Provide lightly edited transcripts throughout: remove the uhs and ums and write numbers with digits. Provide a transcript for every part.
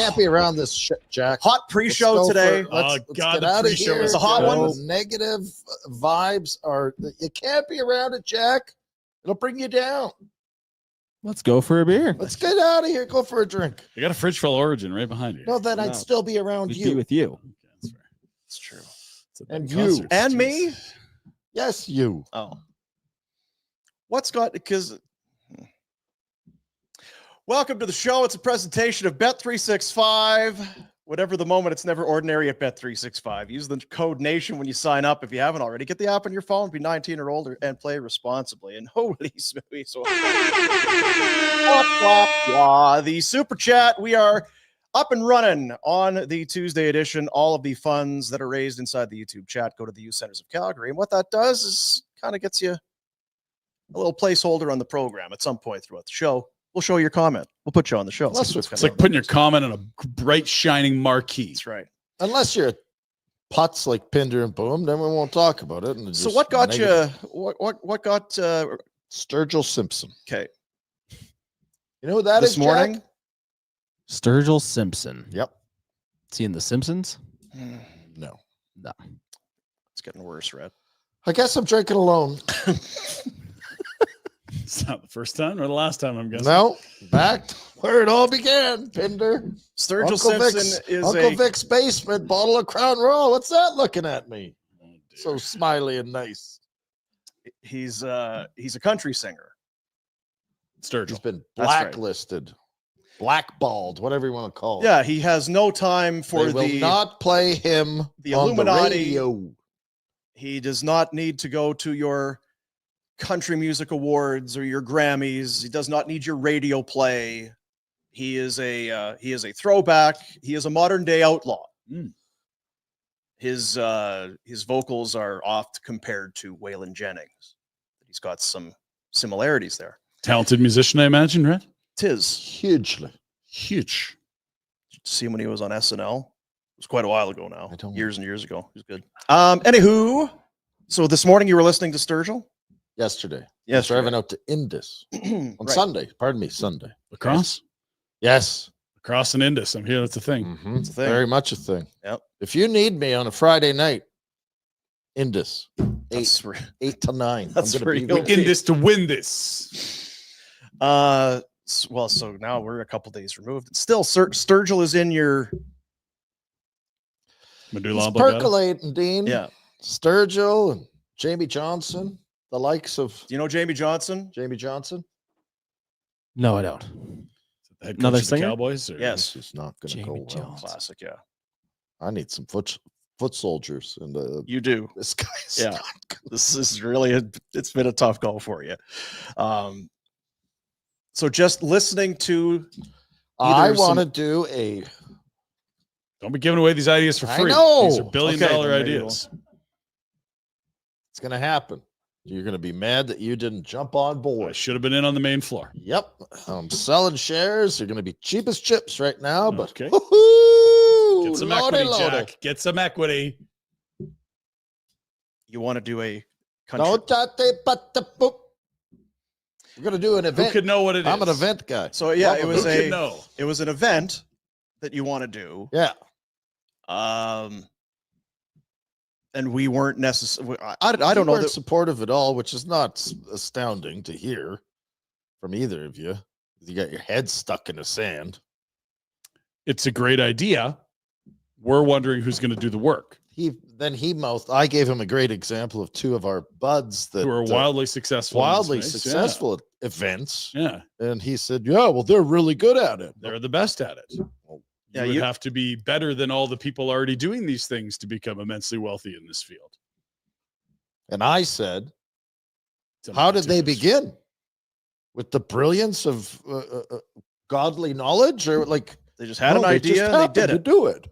can't be around this shit, Jack. Hot pre-show today. Let's God, get out of here. is a hot one. Negative vibes are. You can't be around it, Jack. It'll bring you down. Let's go for a beer. Let's get out of here. Go for a drink. You got a fridge full of Origin right behind you. No, then I'd still be around We'd you. be with you. Okay, that's fair. It's true. It's a And big you. concert. And Jeez. me? Yes, you. Oh. What's got, because welcome to the show. It's a presentation of Bet365. Whatever the moment, it's never ordinary at Bet365. Use the code NATION when you sign up. If you haven't already, get the app on your phone, be 19 or older, and play responsibly. And holy smoothie. So, the super chat. We are up and running on the Tuesday edition. All of the funds that are raised inside the YouTube chat go to the Youth Centers of Calgary. And what that does is kind of gets you a little placeholder on the program at some point throughout the show. We'll show your comment. We'll put you on the show. It's like putting your comment on a bright, shining marquee. That's right. Unless you're putts like Pinder and Boom, then we won't talk about it. And So what got you? What got? Sturgill Simpson. Okay. You know who that This is, morning? Jack? Sturgill Simpson. Yep. See in The Simpsons? No. No. It's getting worse, Rhett. I guess I'm drinking alone. It's not the first time or the last time, I'm guessing. No, back to where it all began, Pinder. Sturgill Uncle Simpson is Uncle Vic's basement, bottle of Crown Royal. What's that looking at me? Oh, dear. So smiley and nice. he's a country singer. Sturgill. He's been That's right. blacklisted, blackballed, whatever you want to call it. Yeah, he has no time for They will the not play him the on Illuminati. the radio. He does not need to go to your country music awards or your Grammys. He does not need your radio play. He is a throwback. He is a modern day outlaw. Mm. His vocals are oft compared to Waylon Jennings. He's got some similarities there. Talented musician, I imagine, right? Tis. Hugely. Huge. See him when he was on SNL. It was quite a while ago now. I don't- Years and years ago. He was good. Anywho, so this morning you were listening to Sturgill? Yesterday. Yes. Driving out to Indus on Right. Sunday. Pardon me, Sunday. Lacrosse? Yes. Lacrosse and Indus. I'm here. That's a thing. Mhm. It's a thing. Very much a thing. Yep. If you need me on a Friday night, Indus, That's 8 to 9. That's I'm where gonna be you'll there. In this to win this. Well, so now we're a couple days removed. Still, Sturgill is in your Medulla He's oblongata. percolating, Dean. yeah. Sturgill and Jamie Johnson, the likes of Do you know Jamie Johnson? Jamie Johnson. No, I don't. The head coach Another of the singer? Cowboys? Or? Yes. This is not going to Jamie go well. Johnson. Classic. Yeah. I need some foot soldiers, and You do. this guy's Yeah. not good. This is really it's been a tough call for you. So just listening to I either some- want to do a. Don't be giving away these ideas for I free. know. These are billion-dollar then maybe ideas. It's going to happen. You're going to be mad that you didn't jump on I board. should have been in on the main floor. Yep, I'm selling shares. They're going to be cheap as chips right now, but Okay. woohoo, Get some lordy, equity, lordy. Jack. Get some equity. you want to do a country. Don't boop. We're going to do an Who event. could know what it is? I'm an event guy. So yeah, it Who was Who could know? it was an event that you want to do. Yeah. And we weren't necessarily. I You don't know weren't that. supportive at all, which is not astounding to hear from either of you. You got your head stuck in the sand. It's a great idea. We're wondering who's going to do the work. I gave him a great example of two of our buds that Who are wildly successful. in this space. successful at events. Yeah. And he said, yeah, well, they're really good at it. They're the best at it. Yeah, You would you- have to be better than all the people already doing these things to become immensely wealthy in this field. And I said, Some how did they opportunities. begin? With the brilliance of godly knowledge, or like They just had no, an they idea just and they happened did to it. do it.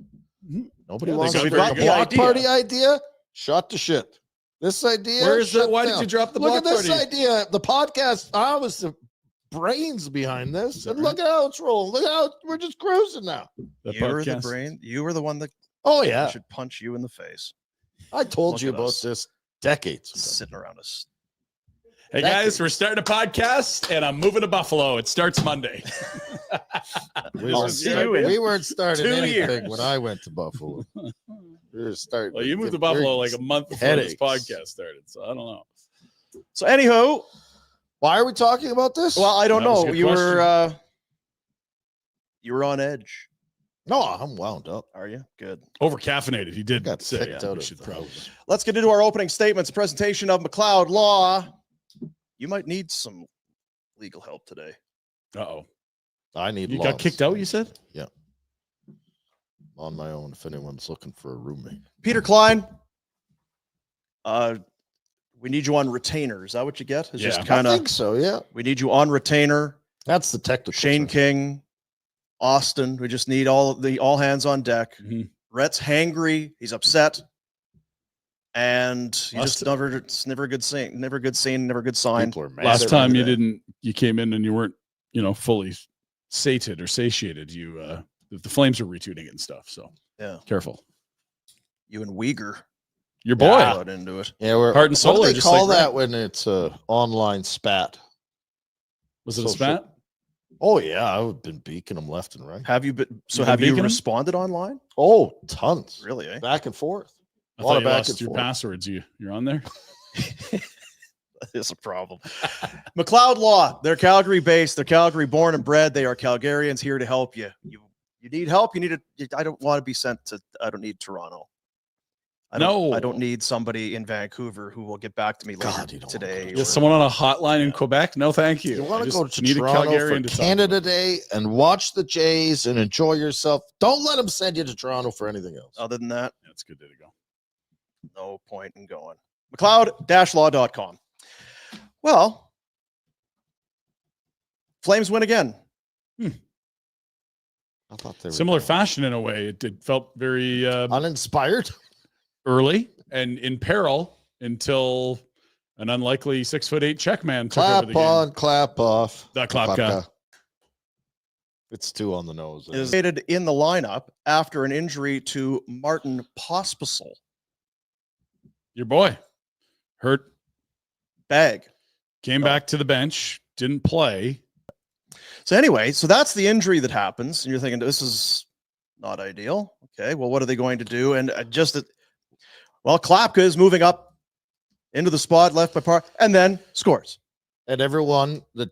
Mhm. Nobody Yeah, they wants got to a drop very a good block idea. party idea. Shot to shit. This idea. Where's the? shut Why down. did you drop the Look block at this party? idea. The podcast. I was the brains behind this, and look at how it's rolling. Look how we're just cruising now. The You were the podcast? brain. You were the one that Oh I yeah, should punch you in the face. I told Look you at about us. this decades ago. Sitting around us. Hey guys, we're starting a podcast, and I'm moving to Buffalo. It starts Monday. We I'll weren't, see start- you in we weren't starting 2 anything years. when I went to Buffalo. We were starting. Well, you moved to Buffalo like a month before headaches. this podcast started, so I don't know. So, anywho, Why are we talking about this? well, I don't That was a know. good You were on edge. no, I'm wound up. Are you? Good. Over caffeinated. He did Got say kicked yeah, out we of should the probably. house. Let's get into our opening statements. A presentation of McLeod Law. You might need some legal help today. Uh-oh. I need. You got kicked out, you said? On my own. If anyone's looking for a roommate, Peter Klein. We need you on retainer. Is that what you get? It's Yeah. just I kind of. think so. Yeah, We need you on retainer. that's the technical. Shane term. King, Austin. We just need all hands on deck. Mhm. Rhett's hangry. He's upset. And he just Last- it's never a good scene, never a good scene, never a good sign. People are mad Last at time me you today. you came in and you weren't, fully sated or satiated. The Flames are retweeting it and stuff. So Yeah. careful. You and Uyghur Your boy. got into it. Yeah, we're Heart and soul What or do they just call like that when it's a online spat? Was it a Social- spat? Oh yeah, I've been beaking them left and right. Have you been? So You been have you beaking 'em? responded online? Oh, tons. Really? Eh? Back and forth. I A lot thought of you back lost and your forth. passwords. You're on there? That is a problem. McLeod Law. They're Calgary based. They're Calgary born and bred. They are Calgarians here to help you. You need help. You need it. I don't want to be sent to. I don't need Toronto. I don't need somebody in Vancouver who will get back to me later God, you don't wanna today. go to Yeah, or- someone on a hotline in Quebec? No, thank you. You want I to just go to need a Toronto Calgarian for to talk Canada about. Day and watch the Jays and enjoy yourself. Don't let them send you to Toronto for anything else. Other than that, That's a good day to go. no point in going. McLeod-law.com. Well, Flames win again. I thought they were Similar down. fashion in a way. It felt very Uninspired. early and in peril until an unlikely 6'8" check man took over Clap the game. on, clap off. The Klapka. It's two on the nose. Is rated in the lineup after an injury to Martin Pospisil. Your boy hurt, Bag. came back to the bench, didn't play. So anyway, so that's the injury that happens, and you're thinking this is not ideal. Okay, well, what are they going to do? And Klapka is moving up into the spot left by Par, and then scores. And everyone that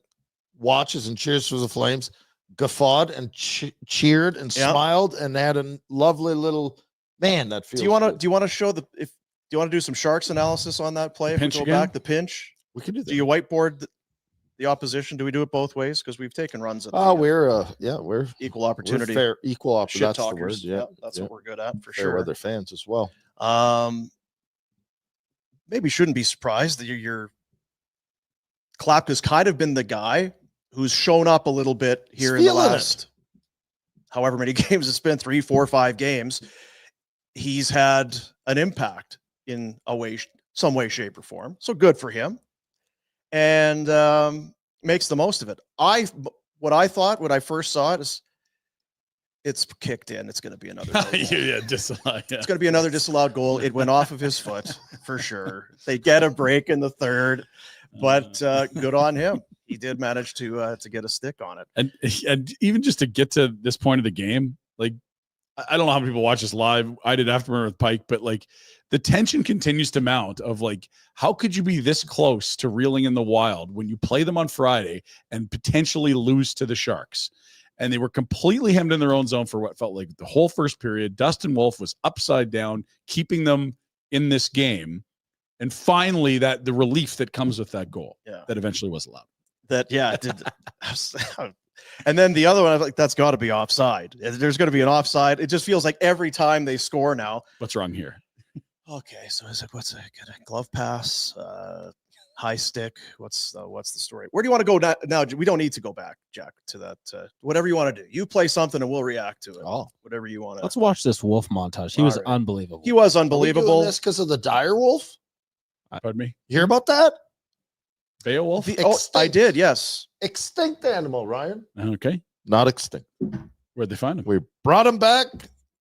watches and cheers for the Flames guffawed and cheered and Yeah. smiled and had a lovely little man. That feels. Do you want to? good. Do you want to show do you want to do some Sharks analysis on that play? If we Pinch go again? back, the pinch. We can do that. Do you whiteboard the opposition? Do we do it both ways? Because we've taken runs at Oh, the, we're equal opportunity. fair, equal opportunity. Shit That's the word. talkers. Yeah, That's yeah. what we're good at for Fair sure. weather fans as well. Maybe shouldn't be surprised that your Klapka's kind of been the guy who's shown up a little bit here in the Feeling it. last however many games it's been, 3, 4, 5 games. He's had an impact in some way, shape, or form. So good for him. And makes the most of it. What I thought when I first saw it is it's kicked in. It's going to be another goal. yeah, just yeah. It's going to be another disallowed goal. It went off of his foot for sure. They get a break in the third, but good on him. He did manage to get a stick on it. And even just to get to this point of the game, like I don't know how many people watch this live. I did Afterburner with Pike, but like the tension continues to mount of like, how could you be this close to reeling in the Wild when you play them on Friday and potentially lose to the Sharks? And they were completely hemmed in their own zone for what felt like the whole first period. Dustin Wolf was upside down, keeping them in this game. And finally, that the relief that comes with that goal that eventually was allowed. It did. And then the other one, I was like, that's got to be offside. There's going to be an offside. It just feels like every time they score now. What's wrong here? Okay, so is it what's a glove pass, high stick? What's the story? Where do you want to go now? We don't need to go back, Jack, to that. Whatever you want to do, you play something and we'll react to it. Oh, Whatever you want to. Let's watch this wolf montage. He was All right. unbelievable. He was Are we unbelievable. doing this because of the dire wolf? Pardon me? You hear about that? Beowulf? I Extinct. did. Yes. Extinct animal, Ryan. Okay. Not extinct. Where'd they find him? We brought him back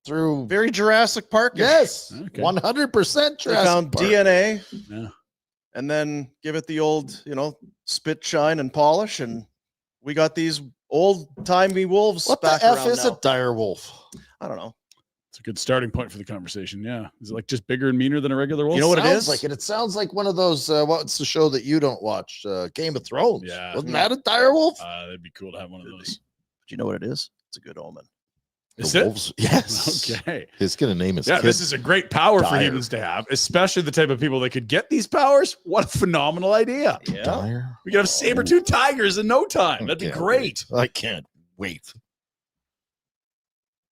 through. Very Jurassic Park. Yes, Okay. 100% They Jurassic found Park. DNA Yeah. and then give it the old, spit, shine, and polish, and we got these old-timey wolves What back the F around is now. a dire wolf? I don't know. It's a good starting point for the conversation. Yeah. Is it like just bigger and meaner than a regular wolf? You know what it Sounds is? like it. It sounds like one of those. What's the show that you don't watch? Game of Thrones. Yeah. Wasn't that a dire wolf? That'd be cool to have one of those. Do you know what it is? It's a good omen. Is The it? wolves? Yes. Okay. He's gonna name his Yeah, kid. this is a great power for Dire. humans to have, especially the type of people that could get these powers. What a phenomenal idea. Yeah. Dire. We could have saber-tooth tigers in no time. That'd be Can't great. wait. I can't wait.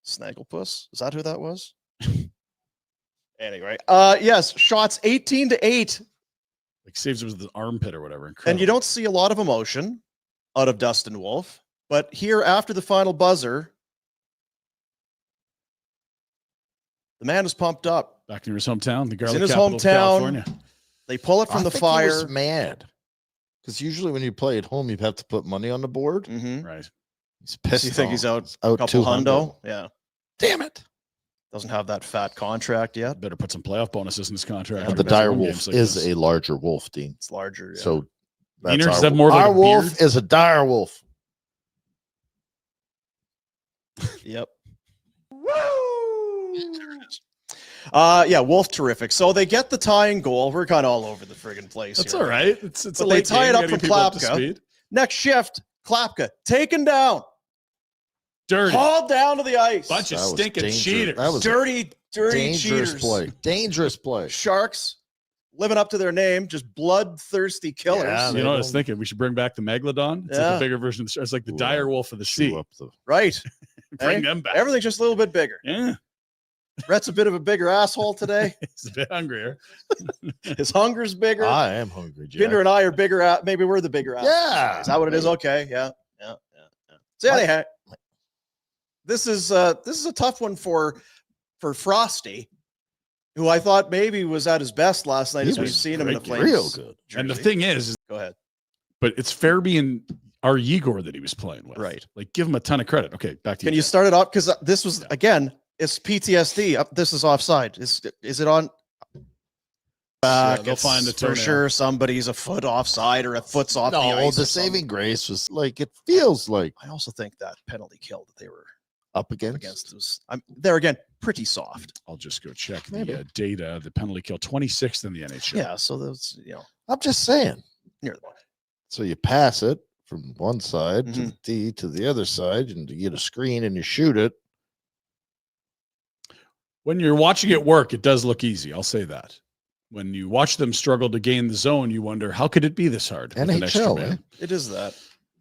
Snagglepuss. Is that who that was? Anyway, yes, shots 18-8, Like saves him with the armpit or whatever. and Incredible. you don't see a lot of emotion out of Dustin Wolf, but here after the final buzzer, the man is pumped up. Back in his hometown, the in garlic his capital of hometown. California. They pull it from I the think he fire. was mad because usually when you play at home, you have to put money on the board. Mhm. Right. He's pissed. So you think he's off. out He's out Couple 200. hundo. Yeah. Damn it! Doesn't have that fat contract yet. Better put some playoff bonuses in his contract. And the Better dire win wolf games like is this. a larger wolf, Dean. It's larger. Yeah. So Meaner, that's does our, that more of like our a wolf beard? is a dire wolf. Yep. Yeah, Wolf terrific. So they get the tying goal. We're kind of all over the friggin' place. That's here. all right. It's But a they late tie it game. up You gotta from get people up to Klapka. speed. Next shift, Klapka taken down, Dirty. hauled down to the ice. Bunch of That was stinking dangerous. cheaters. That was dirty dangerous cheaters. play. Dangerous play. Sharks living up to their name, just bloodthirsty killers. Yeah, You they know what I was don't- thinking? We should bring back the Megalodon. It's like Yeah. a bigger version of the It's like the Ooh, dire wolf of the Chew sea. up the- Right. Bring Hey, them back. Everything's just a little bit bigger. Yeah. Rhett's a bit of a bigger asshole today. He's a bit hungrier. His hunger's bigger. I am hungry, Jack. Pinder and I are bigger. Maybe we're the bigger assholes. Yeah. Is that what it is? Okay. Yeah. So anyhow, this is a tough one for Frosty, who I thought maybe was at his best last night He as we've was seen him in the great, Flames. real good. And the jersey. thing is, Go ahead. but it's fair being our Igor that he was playing with. Right. Like, give him a ton of credit. Okay, back to Can you. you Jack. start it off? Because this was Yeah. again, it's PTSD. This is offside. Is it on? Back. they'll It's find the for toenail. sure. Somebody's a foot offside or a foot's off the No, ice. the or something. saving grace was like it feels like I also think that penalty kill that they were up against. against was there again pretty soft. I'll just go check Maybe. the data. The penalty kill, 26th in the NHL. Yeah. So those I'm just saying. near the ball. So you pass it from one side to Mhm. the D to the other side, and you get a screen and you shoot it. When you're watching it work, it does look easy. I'll say that. When you watch them struggle to gain the zone, you wonder, how could it be this hard? with an extra NHL, man? eh? It is that.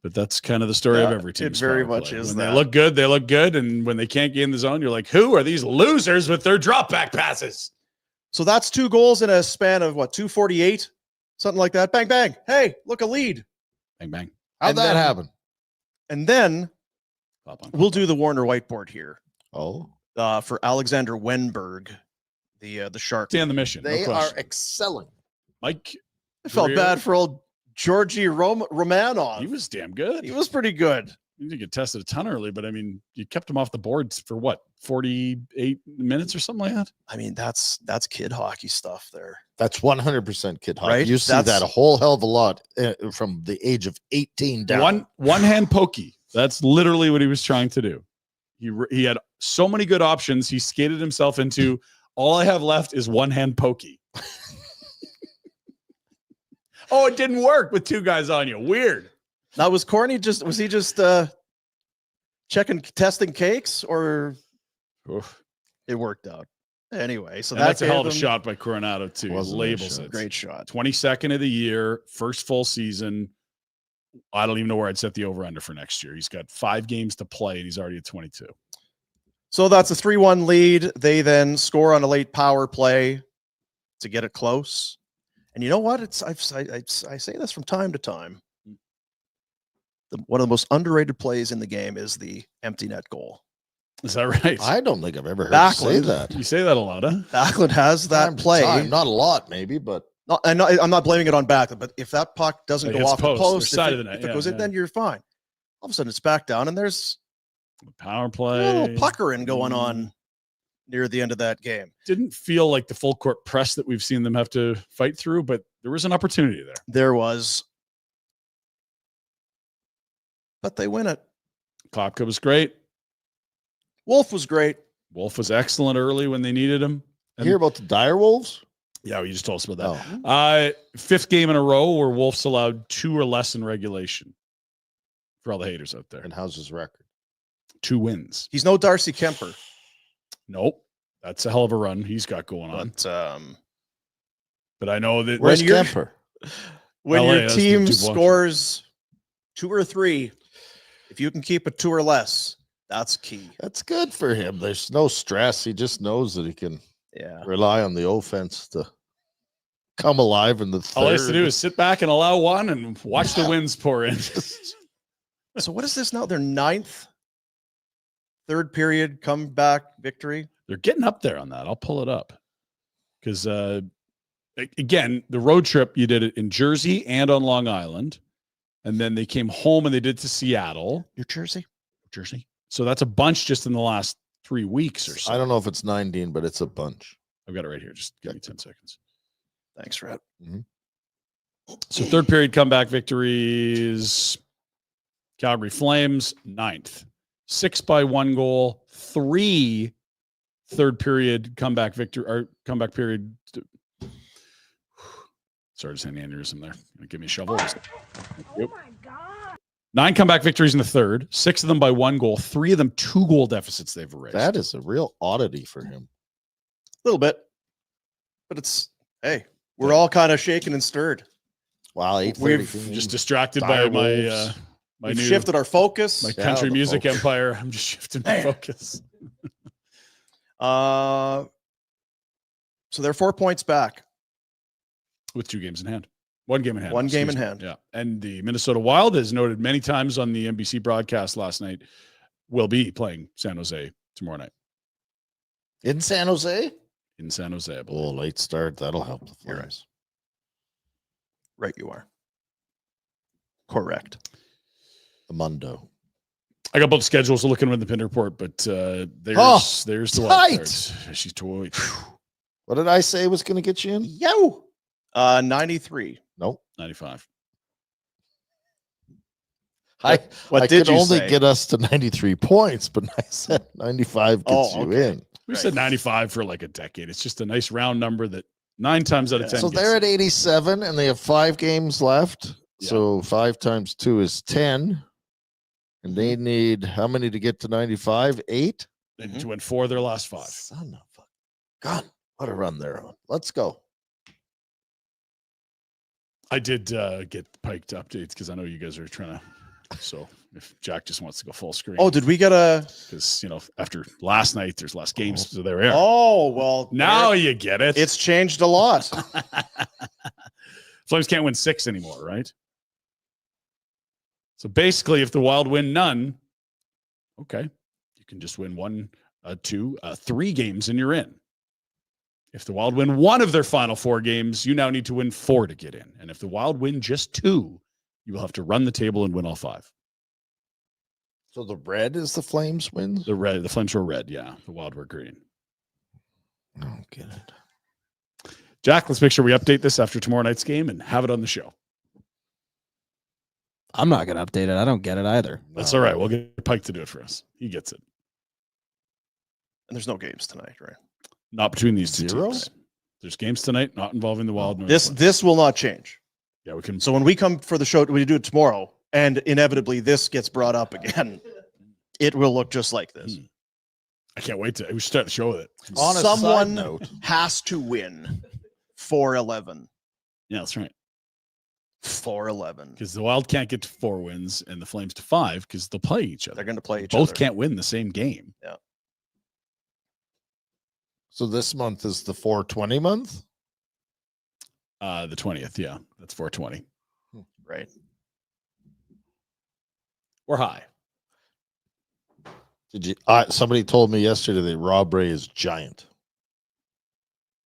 But that's kind of the story of Yeah, every team. it very much is When that. they look good, they look good. And when they can't gain the zone, you're like, who are these losers with their drop back passes? So that's 2 goals in a span of what, 248, something like that. Bang bang. Hey, look, a lead. Bang, bang. How'd And that then- happen? And then Pop on. we'll do the Warner whiteboard here Oh, for Alexander Wenberg, the Shark. Stay on the mission. they no are question. excelling. Mike, I felt Greer. bad for old Georgi Romanov. he was damn good. He was pretty good. You didn't get tested a ton early, but I mean, you kept him off the boards for what, 48 minutes or something like that? I mean, that's kid hockey stuff there. That's 100% kid hockey. Right? You see That's- that a whole hell of a lot from the age of 18 down. One hand pokey. That's literally what he was trying to do. He had so many good options. He skated himself into all I have left is one hand pokey. Oh, it didn't work with 2 guys on you. Weird. Now was Corny was he just testing cakes, or Oof. it worked out? Anyway, so And that's a hell of a gave him- shot by Coronato too. Wasn't a Labels shot. it. Great shot. 22nd of the year, first full season. I don't even know where I'd set the over under for next year. He's got 5 games to play and he's already at 22. So that's a 3-1 lead. They then score on a late power play to get it close. And you know what? I say this from time to time. One of the most underrated plays in the game is the empty net goal. Is that right? I don't think I've ever heard you say Backlund. that. You say that a lot, huh? Backlund has that Time to play. time. Not a lot, maybe, but I'm not blaming it on Backlund, but if that puck doesn't It go hits off the post, or post, side if of the net, if it yeah, goes in, yeah. then you're fine. All of a sudden, it's back down, and there's Power a play. little puckering going on near the end of that game. Didn't feel like the full court press that we've seen them have to fight through, but There was an opportunity there. There was. But they win it. Klapka was great. Wolf was great. Wolf was excellent early when they needed him. You hear about the Dire Wolves? Yeah, you just told us about that. Oh. Fifth game in a row where Wolf's allowed 2 or less in regulation. For all the haters out there. And how's his record? 2 wins. He's no Darcy Kemper. Nope. That's a hell of a run he's got going on. But I know that Where's Kemper? When LA, your that's the team 2 blocks. scores 2 or 3, if you can keep it 2 or less, that's key. That's good for him. There's no stress. He just knows that he can rely on the offense to come alive in the third. all he has to do is sit back and allow 1 and watch the wins pour in. So what is this now? Their 9th third period comeback victory? They're getting up there on that. I'll pull it up. Because, again, the road trip, you did it in Jersey and on Long Island. And then they came home and they did to Seattle. New Jersey. So that's a bunch just in the last 3 weeks or so. I don't know if it's 19, but it's a bunch. I've got it right here. Just give me 10 seconds. Thanks, Rhett. So third period comeback victories. Calgary Flames, 9th. 6 by 1 goal. 3 third period comeback victory or comeback period. Sorry, just had an aneurysm there. Give me a shovel. Yep. 9 comeback victories in the third. 6 of them by 1 goal. 3 of them 2-goal deficits they've erased. That is a real oddity for him. A little bit. But it's, hey, we're all kind of shaken and stirred. Wow, We've just distracted by my We've new shifted our focus. my country the music focus. empire. I'm just shifting my focus. So they're 4 points back. With 2 games in hand. 1 game in hand. 1 game excuse in me. hand. Yeah. And the Minnesota Wild, as noted many times on the NBC broadcast last night, will be playing San Jose tomorrow night. In San Jose? In San Jose, I believe. Oh, late start. That'll help the You're Flames. Right, you are. Correct. The Mundo. I got both schedules looking in the Pinder Report, but there's the wild tight. cards. She's toy. What did I say was going to get you in? Yo. 93. Nope. 95. I What I did could you only say? get us to 93 points, but I said 95 gets you in. We said 95 for like a decade. It's just a nice round number that 9 times out of 10. So gets they're at you. 87 and they have 5 games left. Yeah. So 5 times 2 is 10. And they need how many to get to 95? 8? They need to win 4 of their last 5. Son of a gun. What a run they're on. Let's go. I did get piked updates because I know you guys are trying to. So if Jack just wants to go full screen. Oh, did we get a? Because, after last night, there's less games. So there we are. Oh, well. Now you get it. It's changed a lot. Flames can't win 6 anymore, right? So basically, if the Wild win none, okay, you can just win 1, 2, 3 games and you're in. If the Wild win 1 of their final 4 games, you now need to win 4 to get in. And if the Wild win just 2, you will have to run the table and win all 5. So the red is the Flames wins? The Flames were red, yeah. The Wild were green. I don't get it. Jack, let's make sure we update this after tomorrow night's game and have it on the show. I'm not going to update it. I don't get it either. That's all right. We'll get Pike to do it for us. He gets it. And there's no games tonight, right? Not between these 2 Zero? teams. There's games tonight, not involving the Wild. nor the This Flames. this will not change. Yeah, we can. So when we come for the show, we do it tomorrow, and inevitably this gets brought up again. It will look just like this. I can't wait to. We should start the show with it. On a side Someone note, has to win 4-11. Yeah, that's right. 4-11. Because the Wild can't get to 4 wins and the Flames to 5 because they'll play each other. They're going to play each Both other. can't win the same game. so this month is the 420 month? The 20th, yeah, that's 420. Right. We're high. Did you? Somebody told me yesterday that Rob Ray is giant,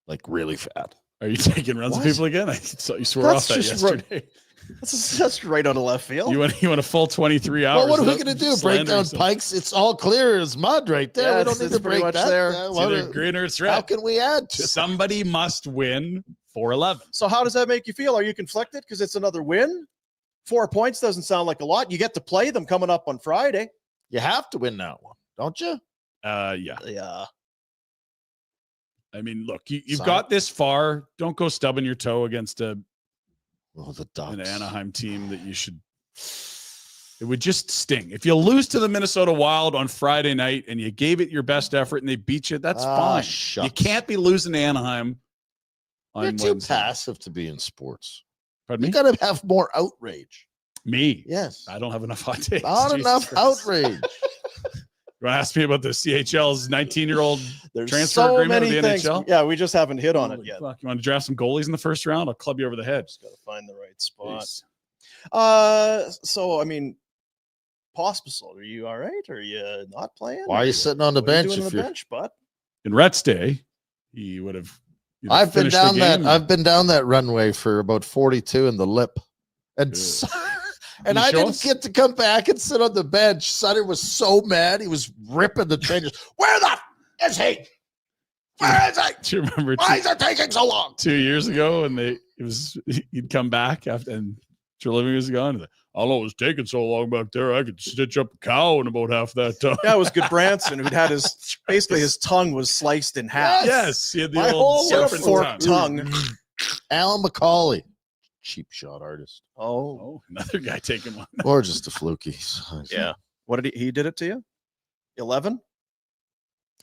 like really fat. Are you taking runs What? of people again? I saw you swore That's off that just ru- yesterday. That's right out of left field. You want a full 23 hours? Well, what are we of going to do? Break slandering down yourself? Pikes? It's all clear as mud right there. Yeah, we it's- don't need it's to pretty break much that. there. It's What either are- green or it's how red. can we add to? Somebody must win 4-11. So how does that make you feel? Are you conflicted because it's another win? 4 points doesn't sound like a lot. You get to play them coming up on Friday. You have to win that one, don't you? Yeah. I mean, look, you've got this far. Don't go stubbing your toe against the Ducks. An Anaheim team that you should. It would just sting. If you lose to the Minnesota Wild on Friday night and you gave it your best effort and they beat you, that's fine. Shucks. You can't be losing to Anaheim on You're too Wednesday. passive to be in sports. Pardon me? You got to have more outrage. Me? Yes. I don't have enough hot takes. Not Jesus enough Christ. outrage. You want to ask me about the CHL's 19-year-old There's transfer so agreement many of the things. NHL? Yeah, we just haven't hit on it Holy yet. fuck. You want to draft some goalies in the first round? I'll club you over the head. Just got to find the right spot. Jeez. So, I mean, Pospisil, are you all right? Or are you not playing? Why are you sitting on the What are you bench doing if on the you're bench, bud? In Rhett's day, he would have. I've been finished the down that game. I've been down that runway for about 42 in the lip. And Good. and you I show didn't us? get to come back and sit on the bench. Sutter was so mad. He was ripping the changes. Where the is he? Where is he? Do you remember Why is it taking so long? 2 years ago when he'd come back after and Treliving was gone? Like, I don't know, it was taking so long back there. I could stitch up a cow in about half that time. Yeah, it was good Branson who'd had his tongue was sliced in half. Yes, he had the My old whole serpent forked tongue. Alan McCauley, cheap shot artist. Oh, another guy taking one. Or just a fluky. Yeah. What did he did it to you? 11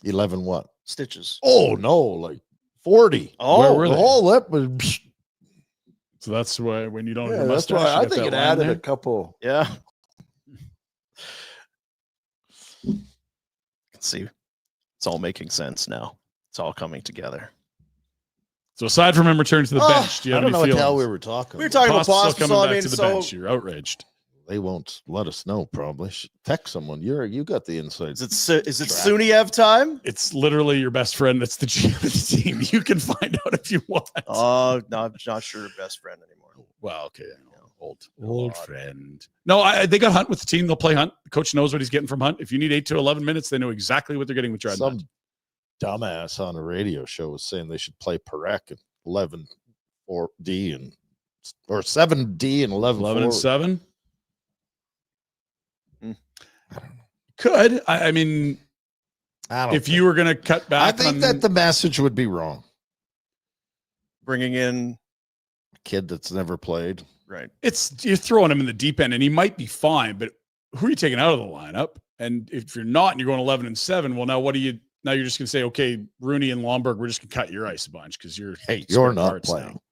11 what? stitches. Oh no, like 40. Oh, Where were The they? whole lip was So that's why when you don't have yeah, your that's mustache, why you I got think that it line added there. a couple. Yeah. Let's see. It's all making sense now. It's all coming together. So aside from him returning to the bench, do you I have don't know any what the hell feelings? we were talking. We were talking about Pospisil coming Pospisil. back I mean, to the so bench. You're outraged. They won't let us know. Probably text someone. You got the insights. is it Suniev time? It's literally your best friend that's the GM of the team. You can find out if you want. Oh, no, I'm not sure best friend anymore. Well, okay. I know. Old friend. No, they got Hunt with the team. They'll play Hunt. The coach knows what he's getting from Hunt. If you need 8 to 11 minutes, they know exactly what they're getting with Dred. Some dumbass on a radio show was saying they should play Perek at 11 or D and or 7D and 11 11 and 7. I don't know. Could. I mean, if you were going to cut back, I think that the message would be wrong. Bringing in A kid that's never played. right. you're throwing him in the deep end, and he might be fine. But who are you taking out of the lineup? And if you're not, and you're going 11 and 7, well, now what do you? Now you're just going to say, okay, Rooney and Lomberg, we're just going to cut your ice a bunch because you're You're not playing. now.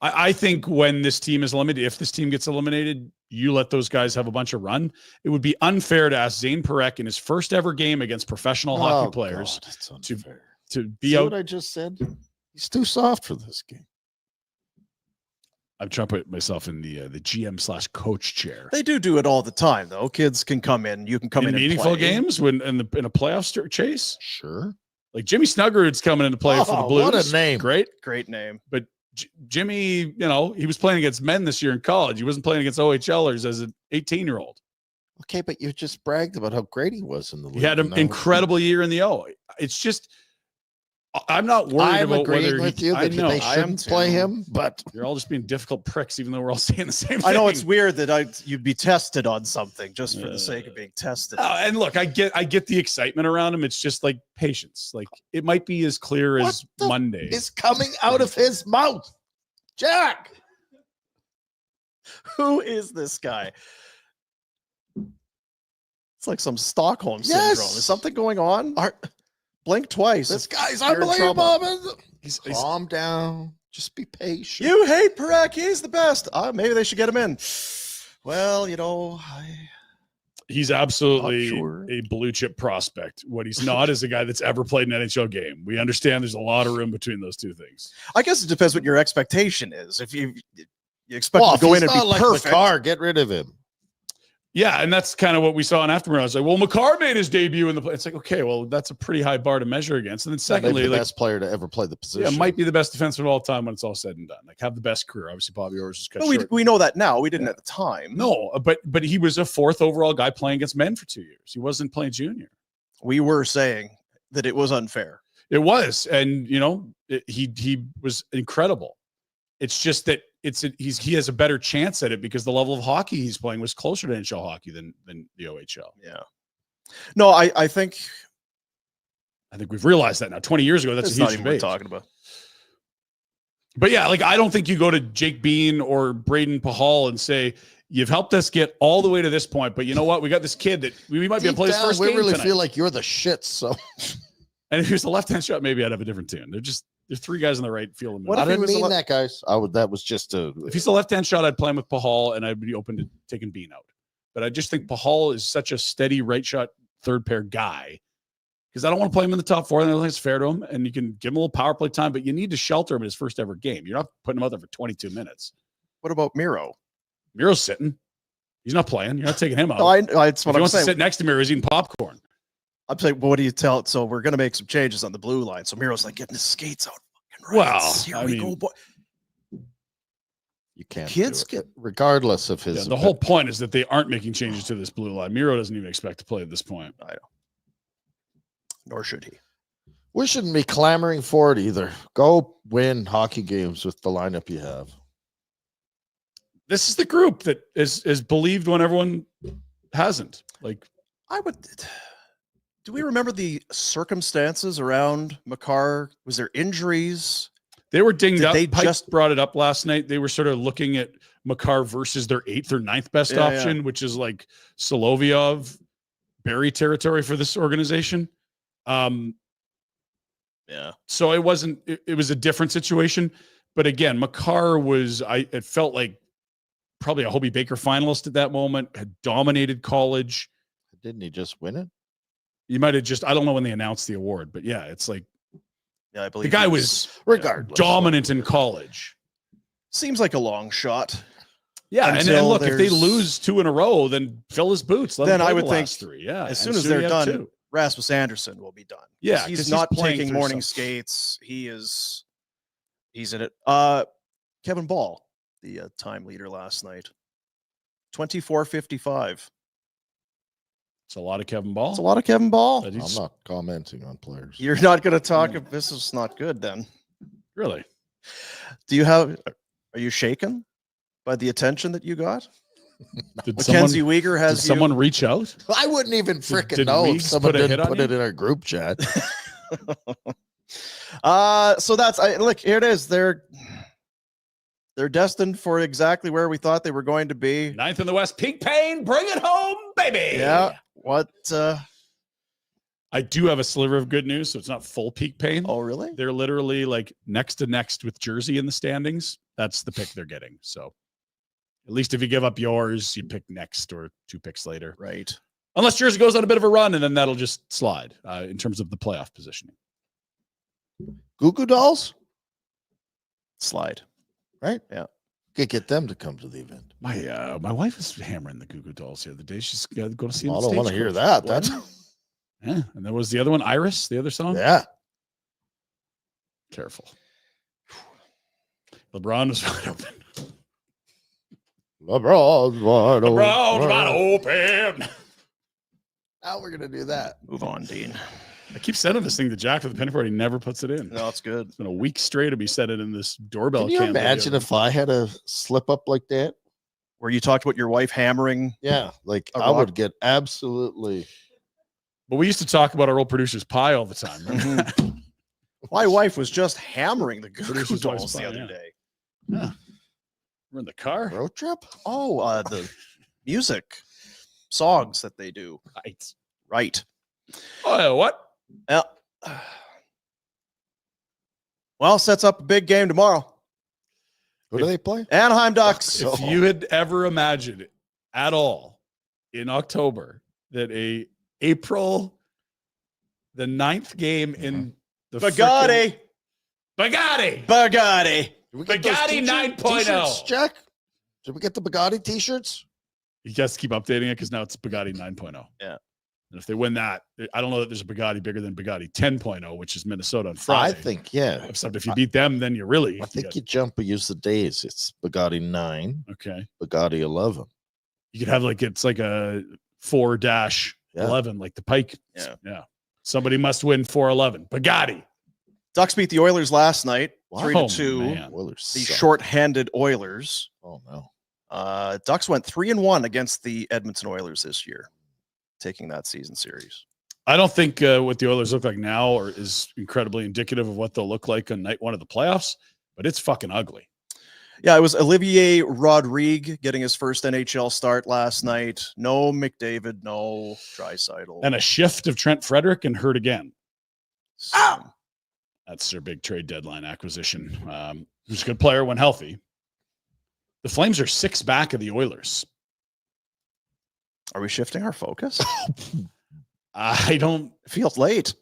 I think when this team is eliminated, if this team gets eliminated, you let those guys have a bunch of run. It would be unfair to ask Zayne Perek in his first ever game against professional hockey players God, to be See out. what I just said? He's too soft for this game. I'm trying to put myself in the GM/coach chair. They do it all the time, though. Kids can come in. You can come in meaningful and play. games in a playoff chase. Sure. Like Jimmy Snuggerud's coming into play for the Blues. What a name. Great. Great name. But Jimmy, he was playing against men this year in college. He wasn't playing against OHLers as an 18-year-old. Okay, but you just bragged about how great he was in the league. He had an incredible year in the O. It's just, I'm not worried I'm about agreeing whether with you I that know. they I am shouldn't play too. him, but You're all just being difficult pricks, even though we're all saying the same thing. I know it's weird that you'd be tested on something just for the sake of being tested. And look, I get the excitement around him. It's just like patience. Like it might be as clear as What the Monday. it's coming out of his mouth. Jack. Who is this guy? It's like some Stockholm syndrome. Yes. Is something going on? Blink twice. This guy's You're in trouble. unbelievable. He's- Calm down. Just be patient. You hate Perek. He's the best. Maybe they should get him in. Well, He's absolutely Not sure. a blue chip prospect. What he's not is a guy that's ever played an NHL game. We understand there's a lot of room between those two things. I guess it depends what your expectation is. If you expect Well, him to go in if and he's be not like perfect. Makar, get rid of him. Yeah, and that's kind of what we saw in Afterburner. I was like, well, Makar made his debut in the play. It's like, okay, well, that's a pretty high bar to measure against. And then secondly, Maybe the like, best player to ever play the position. might be the best defenseman of all time when it's all said and done. Like, have the best career. Obviously, Bobby Orr's is cut But short. we know that now. We didn't at the time. No, but he was a 4th overall guy playing against men for 2 years. He wasn't playing junior. We were saying that it was unfair. It was, and he was incredible. It's just that he has a better chance at it because the level of hockey he's playing was closer to NHL hockey than the OHL. Yeah. No, I think we've realized that now. 20 years ago, that's a huge not even what we're debate. talking about. But yeah, I don't think you go to Jake Bean or Braden Pahal and say, you've helped us get all the way to this point, but you know what? We got this kid that we might be able to play his first game We really tonight. feel like you're the shit, so. And if he was a left-hand shot, maybe I'd have a different tune. There's three guys on the right field. What I if he didn't was mean that, guys. That was just a. If he's a left-hand shot, I'd play him with Pahal, and I'd be open to taking Bean out. But I just think Pahal is such a steady right shot third pair guy because I don't want to play him in the top four. And I don't think it's fair to him. And you can give him a little power play time, but you need to shelter him in his first ever game. You're not putting him out there for 22 minutes. What about Miro? Miro's sitting. He's not playing. You're not taking him out. No, that's what he I'm wants saying. to sit next to Miro, he's eating popcorn. I'm saying, well, what do you tell? So we're going to make some changes on the blue line. So Miro's like getting his skates out. Well, here we go, boy. You can't. Kids get regardless of his. The whole point is that they aren't making changes to this blue line. Miro doesn't even expect to play at this point. I know. Nor should he. We shouldn't be clamoring for it either. Go win hockey games with the lineup you have. This is the group that is believed when everyone hasn't. Do we remember the circumstances around Makar? Was there injuries? They were dinged up. They Pike just brought it up last night. They were sort of looking at Makar versus their 8th or 9th best option, which is like Solovyov, Barry territory for this organization. So it wasn't. It was a different situation. But again, Makar was. It felt like probably a Hobie Baker finalist at that moment. Had dominated college. Didn't he just win it? You might have just. I don't know when they announced the award, but yeah, it's like. Yeah, I believe the guy was regardless dominant in college. Seems like a long shot. Yeah, and look, if they lose 2 in a row, then fill his boots. Then I would think 3. Yeah, as soon as they're done, Rasmus Anderson will be done. Yeah, he's not taking morning skates. He's in it. Kevin Bahl, the time leader last night, 24:55. It's a lot of Kevin Bahl. It's a lot of Kevin Bahl. I'm not commenting on players. You're not going to talk if this is not good then. Really? Are you shaken by the attention that you got? Did Mackenzie Weegar has did someone reach out? I wouldn't even freaking did know if Weeks someone put a hit didn't on put you? it in our group chat. So that's look, here it is. They're destined for exactly where we thought they were going to be. 9th in the West. Peak Pain, bring it home, baby. Yeah. What? I do have a sliver of good news, so it's not full Peak Pain. Oh, really? They're literally like next to next with Jersey in the standings. That's the pick they're getting. So at least if you give up yours, you pick next or 2 picks later. Right. Unless Jersey goes on a bit of a run, and then that'll just slide in terms of the playoff positioning. Goo Goo Dolls? Slide. Right? Yeah. Could get them to come to the event. My wife is hammering the Goo Goo Dolls the other day. She's got to go to see them. I don't want to hear that. What? Yeah. And there was the other one, Iris, the other song. Yeah. Careful. LeBron was wide open. LeBron's wide open. LeBron's wide open. Now we're going to do that. Move on, Dean. I keep sending this thing to Jack for the Pinder Report. He never puts it in. No, it's good. It's been a week straight of me setting in this doorbell. Can you cam imagine video. if I had a slip up like that? Where you talked about your wife hammering. Yeah. Like A I rock. would get absolutely. But we used to talk about our old producer's pie all the time. Remember? My wife was just hammering the Goo Goo Producer's Dolls wife's the pie, other yeah. day. Yeah. We're in the car. Road trip? Oh, the music songs that they do. Right. Right. Oh, what? Yeah. Well, sets up a big game tomorrow. Who do they play? Anaheim Ducks. If you had ever imagined it at all in October that April the 9th game in the Bugatti. Bugatti Bugatti. Did we get those Bugatti t-shirt- 9.0. t-shirts, Jack? Did we get the Bugatti t-shirts? You guys keep updating it because now it's Bugatti 9.0. Yeah. And if they win that, I don't know that there's a Bugatti bigger than Bugatti 10.0, which is Minnesota on Friday. I think, yeah. Except if you beat them, then you really. I think you jump or use the days. It's Bugatti 9, Okay. Bugatti 11. You could have it's like a 4-11, like the Pike. Yeah. Yeah. Somebody must win 411. Bugatti. Ducks beat the Oilers last night, Wow. 3-2. man. Oilers The suck. short-handed Oilers. Oh no. Ducks went 3-1 against the Edmonton Oilers this year, taking that season series. I don't think what the Oilers look like now is incredibly indicative of what they'll look like on night one of the playoffs, but it's fucking ugly. Yeah, it was Olivier Rodrigue getting his first NHL start last night. No McDavid, no Draisaitl. And a shift of Trent Frederick and Hurt again. So, That's their big trade deadline acquisition. Who's a good player when healthy. The Flames are 6 back of the Oilers. are we shifting our focus? I don't. It feels late.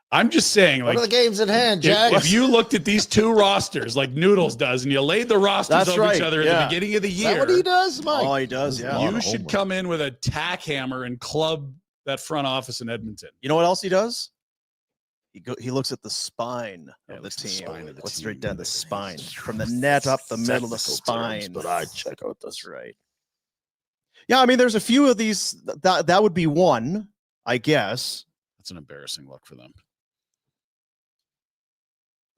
I'm just saying, What like, are the games at hand, Jack? if you looked at these two rosters like Noodles does, and you laid the rosters That's over right, each other at yeah. the beginning of the Is that year, what he does, Mike? Oh, he does, yeah. A lot you of should homework. come in with a tack hammer and club that front office in Edmonton. You know what else he does? He looks at the spine Yeah, of the looks at the team. spine of the Looks team. straight down the spine. From the net up the middle of the Technical terms, spine. but I check out That's this. right. Yeah, I mean, there's a few of these. That would be one, I guess. That's an embarrassing look for them.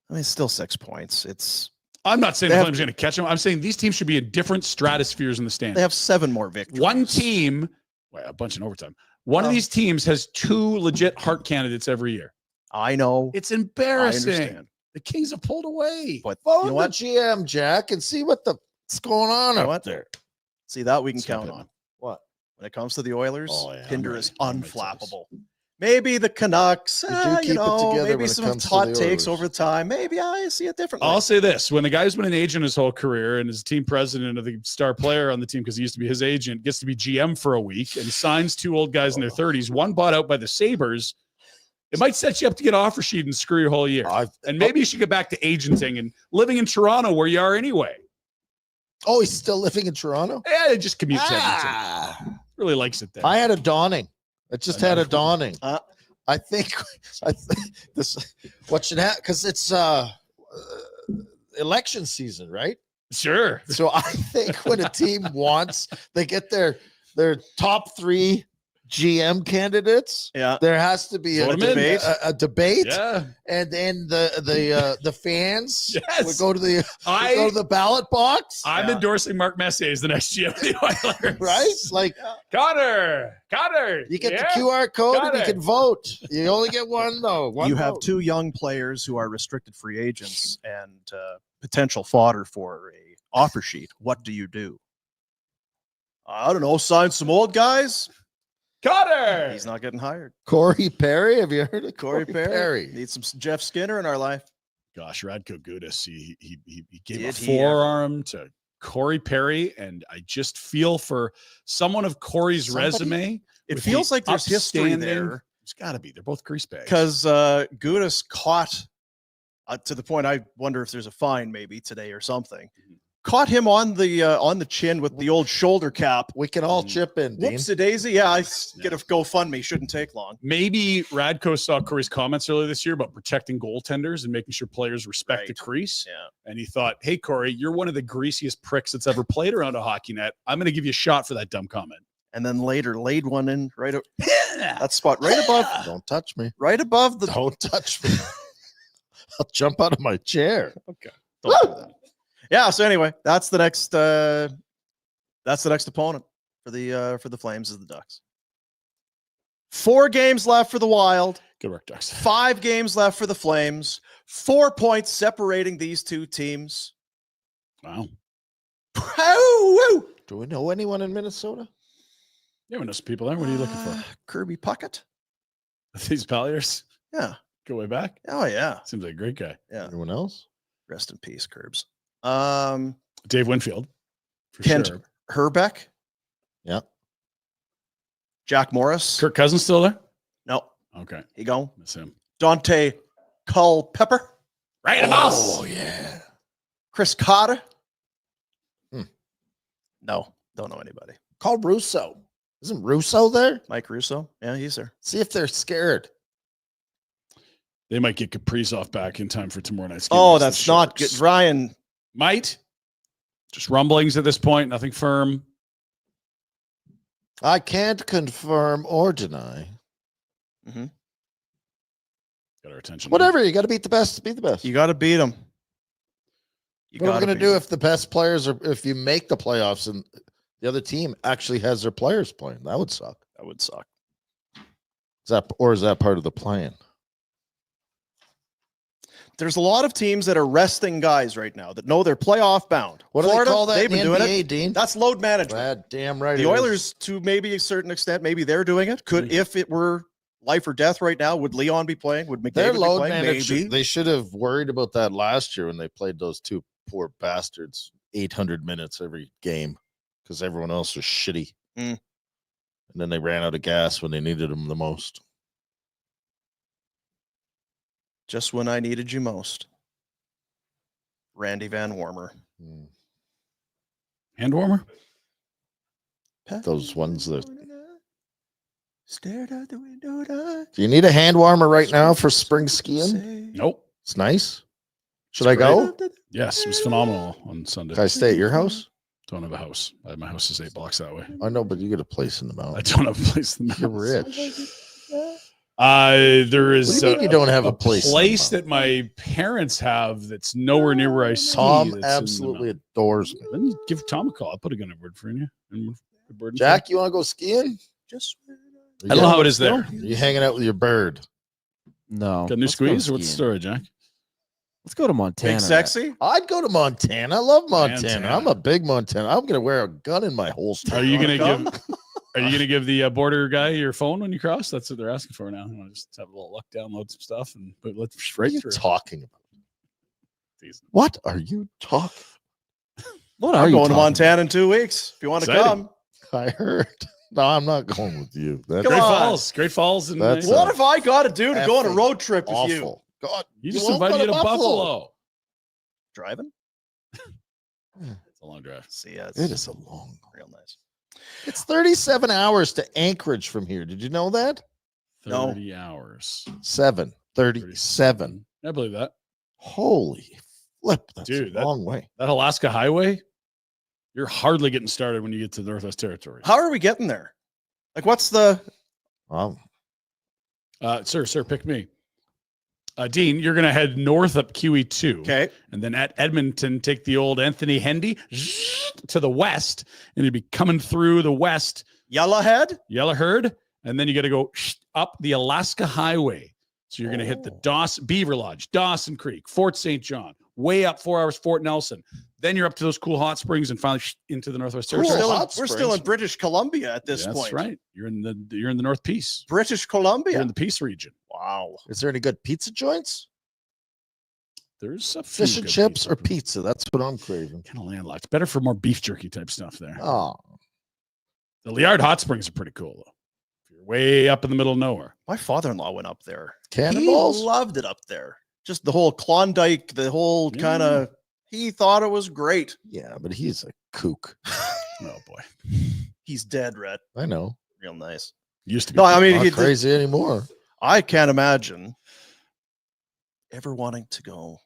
I mean, it's still 6 points. I'm not saying They the have- Flames are going to catch them. I'm saying these teams should be in different stratospheres in the standings. They have 7 more victories. One team, well, a bunch in overtime. One of these teams has 2 legit Hart candidates every year. I know. It's I embarrassing. understand. The Kings have pulled away. But Phone you know the what? GM, Jack, and see what's going on You know up what? there. See, that we can Stop count it. on. What? When it comes to the Oilers, Oh, yeah, I'm Pinder ready. is I'm ready for unflappable. Maybe the Canucks, You do keep it together maybe when it some comes to hot the takes Oilers. over time. Maybe I see it differently. I'll say this: when the guy's been an agent his whole career and is team president of the star player on the team because he used to be his agent, gets to be GM for a week and signs 2 old guys in their 30s, one bought out by the Sabres, it might set you up to get an offer sheet and screw your whole year. And maybe you should get back to agenting and living in Toronto where you are anyway. Oh, he's still living in Toronto? Yeah, just commute to Edmonton. Ah, Really likes it there. I had a dawning. I just had a dawning. Uh, I think this what should happen because it's election season, right? Sure. So I think when a team wants, they get their top 3 GM candidates. yeah. There has to be a Vote 'em in. debate, a debate, Yeah. and then the fans Yes. would go to the ballot box, I'm Yeah. endorsing Mark Messier as the next GM of the Oilers. right? Like Connor. you get Yeah. the QR code Got and you it. can vote. You only get one though. One You have vote. 2 young players who are restricted free agents and potential fodder for a offer sheet. What do you do? I don't know. Sign some old guys. Connor. He's not getting hired. Corey Perry. Have you heard of Corey Corey Perry. Perry? Need some Jeff Skinner in our life. Gosh, Radko Gudas, he gave Did a he ever? forearm to Corey Perry, and I just feel for someone of Corey's Somebody? resume. It with feels the like there's history upstanding- there There's got to be. They're both grease bags. because Gudas caught to the point. I wonder if there's a fine maybe today or something. Caught him on the chin with the old shoulder cap. We can all chip in, Dean. Whoops a daisy. Yeah, get a GoFundMe. Shouldn't take long. Maybe Radko saw Corey's comments earlier this year about protecting goaltenders and making sure players respect the Right. crease. Yeah. And he thought, hey, Corey, you're one of the greasiest pricks that's ever played around a hockey net. I'm going to give you a shot for that dumb comment. And then later laid one in right that spot right above Don't touch me. the Don't touch me. I'll jump out of my chair. Okay. Don't do that. Yeah, so anyway, that's the next opponent for the Flames is the Ducks. 4 games left for the Wild, Good work, Ducks. 5 games left for the Flames, 4 points separating these 2 teams. Wow. Woo! Do we know anyone in Minnesota? Yeah, we know some people there. What are you looking for? Kirby Puckett. These Palliers Yeah. go way back. Oh yeah. Seems like a great guy. Yeah. Anyone else? Rest in peace, Curbs. Dave Winfield. For Kent sure. Herbeck. Yeah. Jack Morris. Kirk Cousins still there? No, Okay. he gone. Miss him. Dante Culpepper. Right in the Oh, mouse. yeah. Chris Cotter. Hmm. No, don't know anybody. Call Russo. Isn't Russo there? Mike Russo. Yeah, he's there. See if they're scared. They might get Kaprizov back in time for tomorrow night's game. Oh, against that's the not Sharks. good. Ryan. Might. Just rumblings at this point. Nothing firm. I can't confirm or deny. Mhm. Got our attention. Whatever. You got to beat the best. Beat the best. You got to beat them. What are we going to do if the best players are, if you make the playoffs and the other team actually has their players playing? That would suck. That would suck. Is that part of the plan? There's a lot of teams that are resting guys right now that know they're playoff bound. What Florida, do they call that? they've been doing NBA, it. Dean? That's load management. God damn right. The Oilers, to maybe a certain extent, maybe they're doing it. Could, if it were life or death right now, would Leon be playing? Would McDavid Their be load playing? manager. Maybe. They should have worried about that last year when they played those two poor bastards 800 minutes every game because everyone else was shitty. Mm. And then they ran out of gas when they needed them the most. Just when I needed you most. Randy Van Warmer. Hand warmer? Those ones that. Stared out the window. Do you need a hand warmer right now for spring skiing? Nope. It's nice. Should I go? Yes, it was phenomenal on Sunday. Can I stay at your house? Don't have a house. My house is 8 blocks that way. I know, but you get a place in the I mountains. don't have a place in the You're mountains. rich. There is What do you mean you don't have a place in the mountains? that my parents have that's nowhere near where I ski. Tom that's in the absolutely mountain. adores me. Then you give Tom a call. I'll put a good word for you. Jack, you want to go skiing? Just I don't know how it is there. You hanging out with your bird? No. Got a new Let's go squeeze? What's the skiing. story, Jack? Let's go to Montana. big sexy. I'd go to Montana. I love Montana. Montana. I'm a big Montana. I'm gonna wear a gun in my holster. Are you Wanna gonna give? Are you gonna give the border guy your phone when you cross? That's what they're asking for now. You want to just have a little luck, download some stuff, and but let's What are right you through. talking about? What are you talking? What are I'm you going to talking Montana in 2 weeks. If you want to Exciting. come. I heard. No, I'm not going with you. That's Come Great on. Falls, Great Falls, and That's What have I got to do to go on a effing road trip with you? awful. God, you just won't go invited you to Buffalo. Driving? It's a long drive. See, yeah, it's It is a long. real nice. It's 37 hours to Anchorage from here. Did you know that? 30 hours. 37. I believe that. Holy flip! That's Dude, a long way. That Alaska highway, you're hardly getting started when you get to the Northwest Territories. How are we getting there? Like, what's the Sir, pick me. Dean, you're going to head north up QE2. okay? And then at Edmonton, take the old Anthony Hendy to the west. And you'd be coming through the west, Yellowhead? Yellowherd. And then you got to go up the Alaska Highway. So you're going to hit the Beaver Lodge, Dawson Creek, Fort St. John, way up 4 hours, Fort Nelson. Then you're up to those cool hot springs and finally into the Northwest Cool. Territories. We're still in British Columbia at this That's point. right. You're in the North Peace. British You're Columbia. in the Peace region. Wow. Is there any good pizza joints? There's a few Fish and good chips or pizza? That's what I'm craving. Kind of landlocked. Better for more beef jerky type stuff there. Oh, The Liard Hot Springs are pretty cool though. If you're way up in the middle of nowhere. My father-in-law went up there. cannonballs. He loved it up there. Just the whole Klondike, the whole Yeah. kind of, he thought it was great. Yeah, but he's a kook. Oh boy. He's dead, Rhett. I know. Real nice. Used to be. No, I mean, Not crazy anymore. I can't imagine ever wanting to go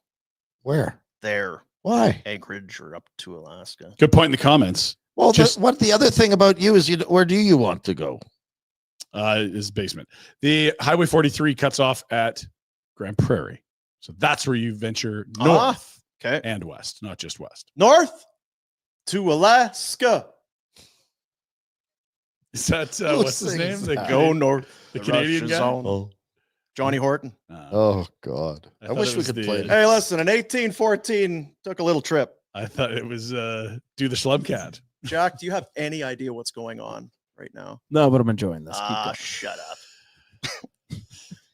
Where? there, Why? Anchorage or up to Alaska. Good point in the comments. Well, Just- what the other thing about you is where do you want to go? Is basement. The Highway 43 cuts off at Grand Prairie. So that's where you venture north Okay. and west, not just west. North to Alaska. Is that Who what's his name? sings The that? Go north. the Canadian Russia's guy? own. Oh, Johnny Horton. oh God! I I, thought wish it we was could the- play. Hey, listen, in 1814, took a little trip. I thought it was Do the Schlubcat. Jack, do you have any idea what's going on right now? No, but I'm enjoying this. Keep going. Shut up.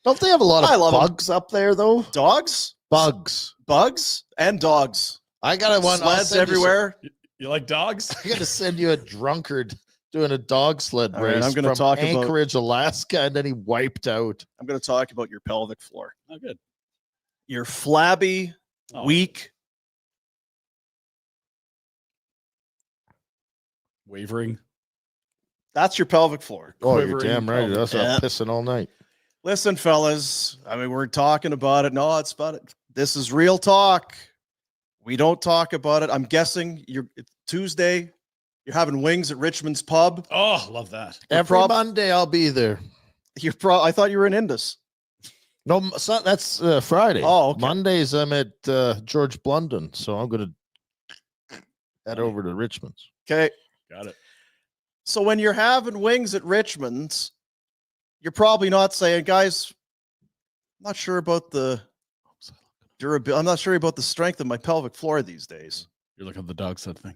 Don't they have a lot I of love 'em. bugs up there though? Dogs, Bugs. bugs, and dogs. I got one. I'll Sleds send you some- everywhere. You like dogs? I got to send you a drunkard doing a dog sled All right, race. I'm gonna from talk about- Anchorage, Alaska, and then he wiped out. I'm going to talk about your pelvic floor. Oh, good. You're flabby, Oh. weak. Wavering. That's your pelvic floor. Oh, you're Quivering damn right. pelvic. That's Yeah. I'm pissing all night. Listen, fellas, I mean, we're talking about it. No, it's about it. This is real talk. We don't talk about it. I'm guessing it's Tuesday. You're having wings at Richmond's pub. Oh, love that. You're Every Monday I'll be there. I thought you were in Indus. No, that's Friday. Oh, okay. Mondays I'm at George Blunden, so I'm going to head over to Richmond's. Okay. Got it. So when you're having wings at Richmond's, you're probably not saying, guys, I'm not sure about the durability. I'm not sure about the strength of my pelvic floor these days. You're looking at the dog sled thing.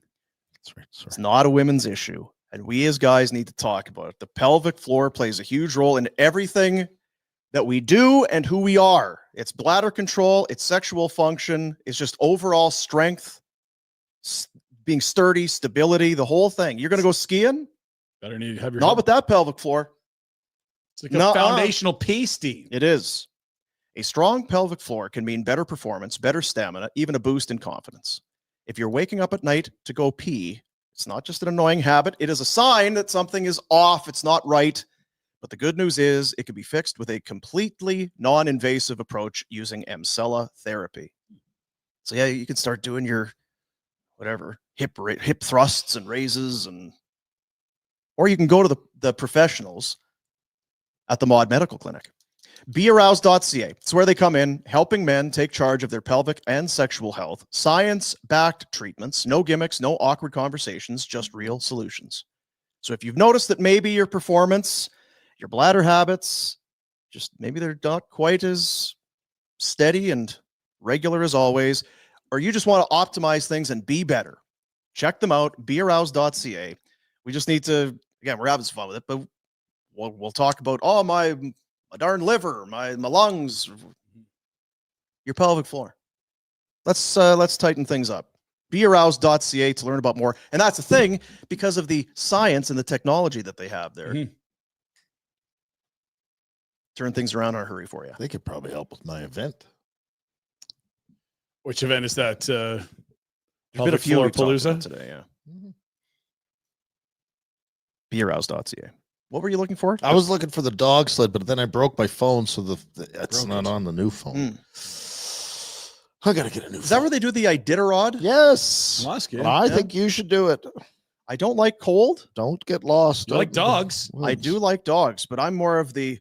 That's right. It's not a women's issue. And we as guys need to talk about it. The pelvic floor plays a huge role in everything that we do and who we are. It's bladder control, it's sexual function, it's just overall strength, being sturdy, stability, the whole thing. You're going to go skiing? Better need to have your Not with that pelvic floor. It's like a foundational piece, Dean. It is. A strong pelvic floor can mean better performance, better stamina, even a boost in confidence. If you're waking up at night to go pee, it's not just an annoying habit. It is a sign that something is off. It's not right. But the good news is it can be fixed with a completely non-invasive approach using Emsella therapy. So yeah, you can start doing your whatever hip thrusts and raises, or you can go to the professionals at the Mod Medical Clinic. BeAroused.ca. It's where they come in, helping men take charge of their pelvic and sexual health. Science-backed treatments, no gimmicks, no awkward conversations, just real solutions. So if you've noticed that maybe your performance, your bladder habits, just maybe they're not quite as steady and regular as always, or you just want to optimize things and be better, check them out, BeAroused.ca. We just need to, again, we're having some fun with it, but we'll talk about, my darn liver, my lungs, your pelvic floor. Let's tighten things up. BeAroused.ca to learn about more. And that's the thing, because of the science and the technology that they have there. Mhm. Turn things around in a hurry for you. They could probably help with my event. Which event is that? There's been a Pelvic few floor we've talked palooza about today, yeah. BeAroused.ca. What were you looking for? I was looking for the dog sled, but then I broke my phone, so it's not on the new phone. I gotta get a new phone. Is that where they do the Iditarod? Yes. Well, that's good. I Yeah. think you should do it. I don't like cold. Don't get lost. You like out in the dogs. I do woods. like dogs, but I'm more of the,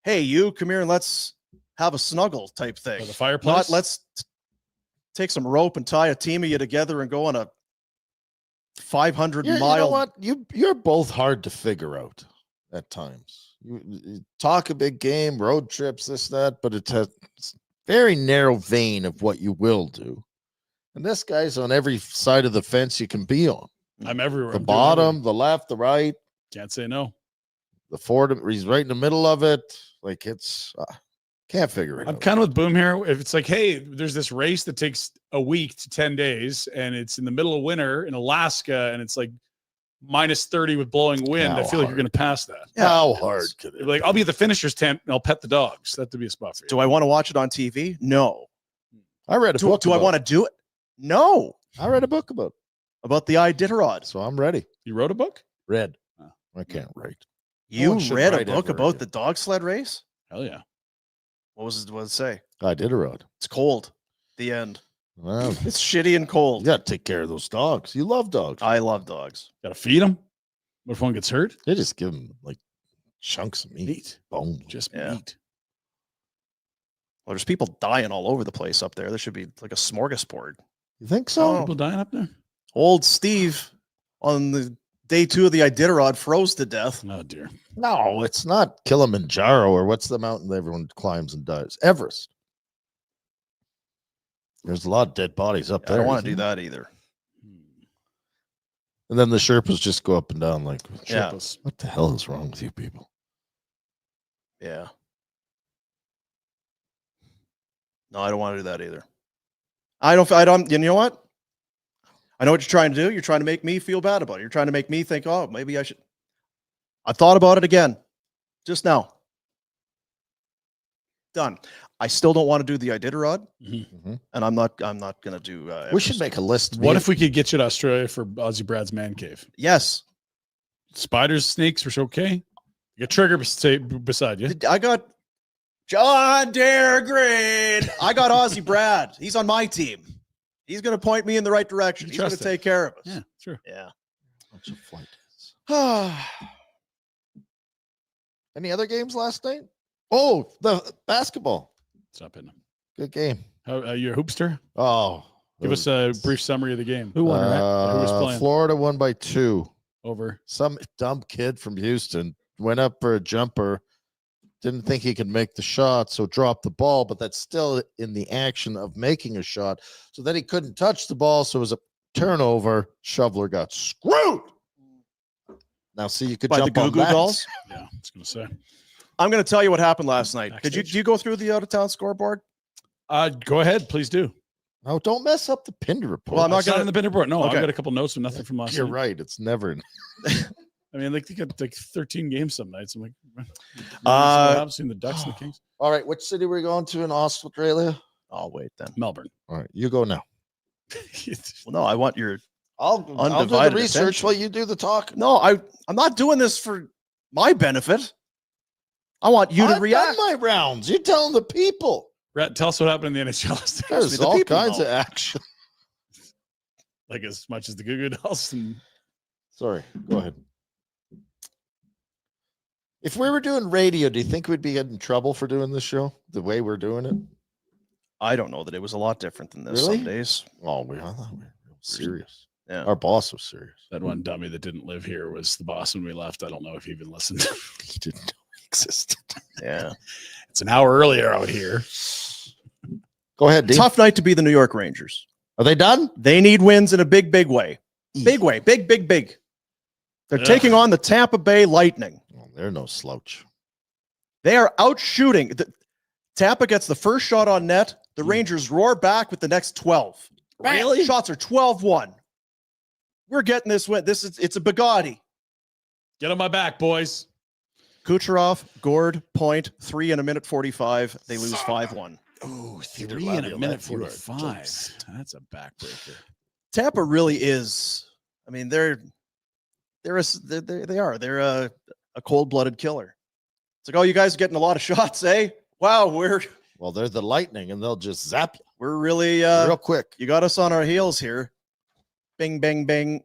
hey, you come here and let's have a snuggle type thing. By the fireplace. Not let's take some rope and tie a team of you together and go on a 500 You mile. know what? You're both hard to figure out at times. You talk a big game, road trips, this, that, but it's very narrow vein of what you will do. And this guy's on every side of the fence you can be on. I'm everywhere. The I'm doing bottom, everything. the left, the right, Can't say no. the forward. He's right in the middle of it. Like it's can't figure it I'm out. kind of with Boom here. If it's like, hey, there's this race that takes a week to 10 days, and it's in the middle of winter in Alaska, and it's like -30 with blowing wind, I How feel like you're going to pass that. How hard could it? Like, I'll be at the finisher's tent and I'll pet the dogs. That would be a spot for you. Do I want to watch it on TV? No. I read a book. Do I want to do it? No. I read a book About the Iditarod. so I'm ready. You wrote a book? Read. Oh. I can't write. You one should read a write book ever about again. the dog sled race? Hell yeah. What did it say? I did a road. It's cold. The end. Well, It's shitty and you cold. got to take care of those dogs. You love dogs. I love dogs. Got to feed them. What if one gets hurt? They just give them like chunks of meat, bone. Just Yeah. meat. Well, there's people dying all over the place up there. There should be like a smorgasbord. You think so? Oh. People dying up there? Old Steve on the day 2 of the Iditarod froze to death. Oh, dear. No, it's not Kilimanjaro or what's the mountain that everyone climbs and dies? Everest. There's a lot of dead bodies up I there. don't want to isn't do there? that either. And then the Sherpas just go up and down like, Yeah. Sherpas. what the hell is wrong with you people? Yeah. No, I don't want to do that either. I don't, you know what? I know what you're trying to do. You're trying to make me feel bad about it. You're trying to make me think, oh, maybe I should. I thought about it again just now. Done. I still don't want to do the Iditarod, Mhm. and I'm not going to do. We should make a list. What if we could get you to Australia for Aussie Brad's man cave? Yes. Spiders, snakes are okay. You got Trigger beside you. I got John Dare Green. I got Aussie Brad. He's on my team. He's going to point me in the right direction. You He's going to trust him. take care of us. Yeah, sure. Yeah. Bunch of flight. Yeah. Any other games last night? Oh, the basketball. Stop in. Good game. How you're a hoopster? Oh, Give us a brief summary of the game. Who won, Rhett? Who was playing? Florida won by 2. Over. Some dumb kid from Houston went up for a jumper, didn't think he could make the shot, so dropped the ball, but that's still in the action of making a shot. So then he couldn't touch the ball, so it was a turnover. Shoveler got screwed. Now, see, you could By the jump on Goo Goo that. Dolls. Yeah, I was going to say. I'm going to tell you what happened last night. Did Backstage. you go through the out of town scoreboard? Go ahead, please do. No, don't mess up the Pinder Report. Well, I'm not It's not gonna- in the Pinder Report. No, Okay. I've got a couple notes from nothing from last You're night. right. It's never. I mean, like, they got like 13 games some nights. I'm like, I've seen the Ducks and the Kings. All right, which city we're going to in Australia? I'll wait then. Melbourne. All right, you go now. Well, no, I want your. I'll do the Undivided research attention. while you do the talk. No, I'm not doing this for my benefit. I want you to I've react. done my rounds. You're telling the people. Brett, tell us what happened in the NHL last night. There's the all people kinds know. of action. Like as much as the Goo Goo Dolls. And Sorry, go ahead. If we were doing radio, do you think we'd be getting in trouble for doing this show the way we're doing it? I don't know that it was a lot different than this Really? some days. Oh, I thought we were real serious. Yeah. Our boss was serious. that one dummy that didn't live here was the boss when we left. I don't know if he even listened. He didn't know we existed. Yeah. It's an hour earlier out here. Go ahead, Dean. Tough night to be the New York Rangers. Are they done? They need wins in a big, big way. Big way. Big, big, big. They're Ugh. taking on the Tampa Bay Lightning. Oh, they're no slouch. They are out shooting. Tampa gets the first shot on net. The Rangers roar back with the next 12. Really? Shots are 12-1. We're getting this win. It's a Bugatti. Get on my back, boys. Kucherov, Gord, point, 3 in a minute 45. They lose 5-1. Oh, 3 in a minute 45. That's a backbreaker. Tampa really is. I mean, they're a cold-blooded killer. It's like, oh, you guys are getting a lot of shots, eh? Wow, Well, they're the Lightning, and they'll just zap you we're really real quick. you got us on our heels here. Bing, bang, bang.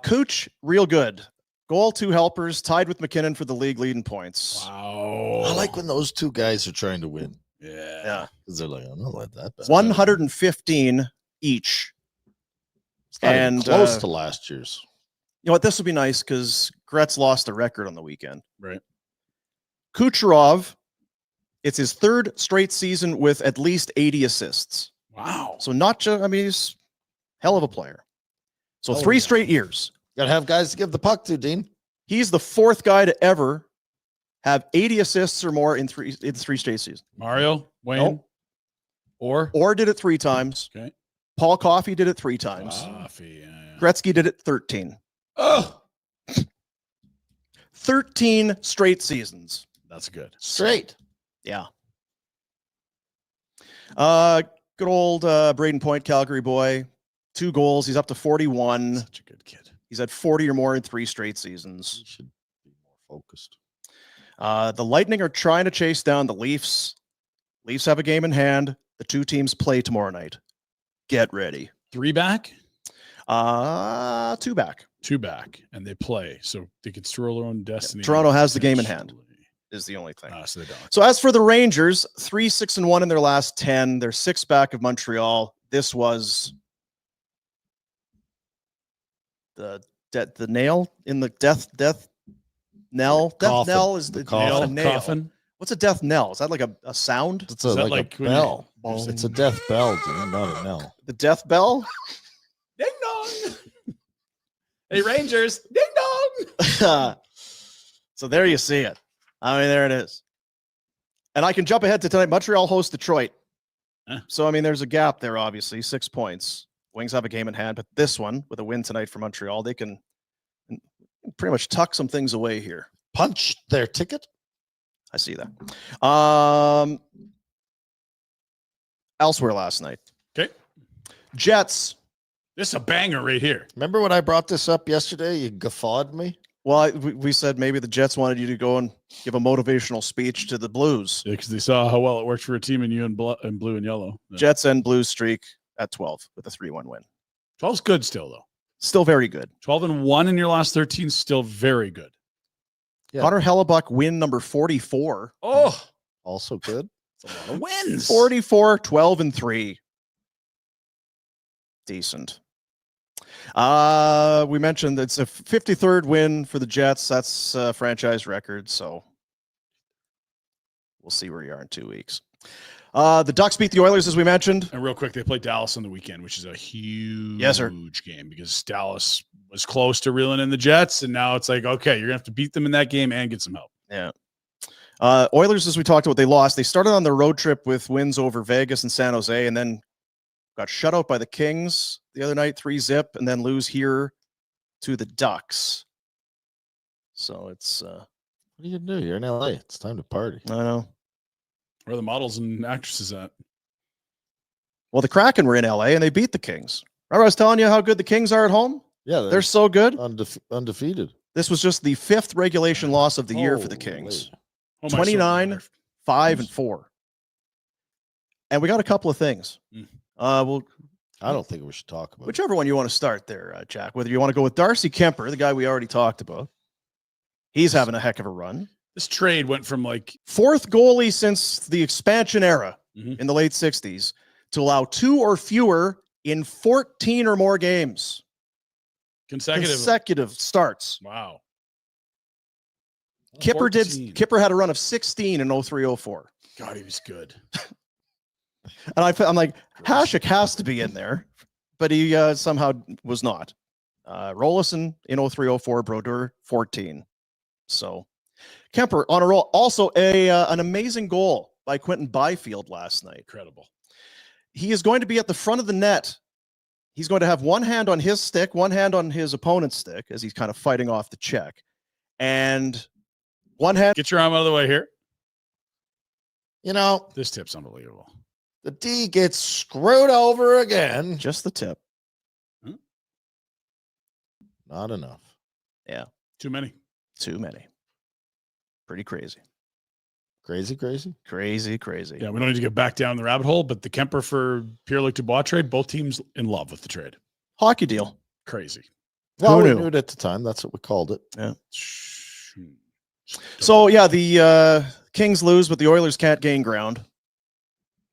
Cooch, real good. Goal, 2 helpers, tied with McKinnon for the league lead in points. Wow. I like when those two guys are trying to win Yeah. Yeah. because they're like, I'm not let that. 115 each. It's not even and, close to last year's. You know what? This would be nice because Gretz lost the record on the weekend. Right. Kucherov, it's his 3rd straight season with at least 80 assists. Wow. So not just, I mean, he's hell of a player. So Oh, 3 yeah. straight years. Got to have guys to give the puck to, Dean. He's the 4th guy to ever have 80 assists or more in 3 straight seasons. Mario, Wayne, Nope. or Did it 3 times. Okay. Paul Coffey did it 3 times. Coffee. Yeah. Gretzky did it 13. Oh, 13 straight seasons. that's good. Straight. Yeah. Good old Braden Point, Calgary boy. 2 goals. He's up to 41. Such a good kid. He's had 40 or more in 3 straight seasons. You should be more focused. The Lightning are trying to chase down the Leafs. Leafs have a game in hand. The 2 teams play tomorrow night. Get ready. 3 back, 2 back 2 back, and they play, so they can stroll their own destiny. Toronto has the game in hand. Eventually. is the only thing. So they don't. So as for the Rangers, 3-6-1 in their last 10. They're 6 back of Montreal. This was the nail in the death knell. Death Coffin. knell is the coffin. not a nail. Coffin. What's a death knell? Is that like a sound? It's Is that like like a when you- bell. It's a death bell, dude, not a knell. The death bell? Ding dong. Hey Rangers, ding dong. So there you see it. I mean, there it is. And I can jump ahead to tonight. Montreal hosts Detroit. Huh. So, I mean, there's a gap there, obviously. 6 points. Wings have a game in hand, but this one, with a win tonight for Montreal, they can pretty much tuck some things away here. Punch their ticket. I see that. Elsewhere last night. Okay. Jets. This is a banger right here. Remember when I brought this up yesterday? You guffawed me. Well, we said maybe the Jets wanted you to go and give a motivational speech to the Blues. Yeah, because they saw how well it worked for a team in you and blue and yellow. Yeah. Jets and Blues streak at 12 with a 3-1 win. 12's good still though. Still very good. 12-1 in your last 13 still very good. Yeah. Connor Hellebuck win number 44. Oh, Also good. it's a lot of wins. 44, 12, and 3. Decent. We mentioned it's a 53rd win for the Jets. That's a franchise record. So we'll see where you are in 2 weeks. The Ducks beat the Oilers, as we mentioned. And real quick, they play Dallas on the weekend, which is a huge Yes, sir. game because Dallas was close to reeling in the Jets. And now it's like, okay, you're going to have to beat them in that game and get some help. Yeah. Oilers, as we talked about, they lost. They started on their road trip with wins over Vegas and San Jose, and then got shut out by the Kings the other night, 3-0, and then lose here to the Ducks. So it's What are you gonna do? You're in LA. It's time to party. I know. Where are the models and actresses at? Well, the Kraken were in LA and they beat the Kings. Remember I was telling you how good the Kings are at home? Yeah, They're so good. undefeated. This was just the 5th regulation loss of the year for the Kings. Oh, my 29, son. 5, and 4. And we got a couple of things. Well, I don't think we should talk about it. whichever one you want to start there, Jack. Whether you want to go with Darcy Kemper, the guy we already talked about. He's having a heck of a run. This trade went from like 4th goalie since the expansion era Mhm. in the late 60s to allow 2 or fewer in 14 or more games. consecutive. Starts. Wow. Kipper 14. Kipper had a run of 16 in 03-04. God, he was good. And I'm like, Hasek has to be in there, but he somehow was not. Rolison in 03-04, Brodeur 14. So Kemper on a roll. Also an amazing goal by Quentin Byfield last night. Incredible. He is going to be at the front of the net. He's going to have one hand on his stick, one hand on his opponent's stick as he's kind of fighting off the check. And one hand. Get your arm out of the way here. You know, This tip's unbelievable. the D gets screwed over again. Just the tip. Not enough. Too many. Too many. Pretty crazy. Crazy. Crazy. Yeah, we don't need to get back down the rabbit hole, but the Kemper for Pierre-Luc Dubois trade, both teams in love with the trade. Hockey deal. Crazy. Well, we knew? knew it at the time. That's what we called it. So, yeah, the Kings lose, but the Oilers can't gain ground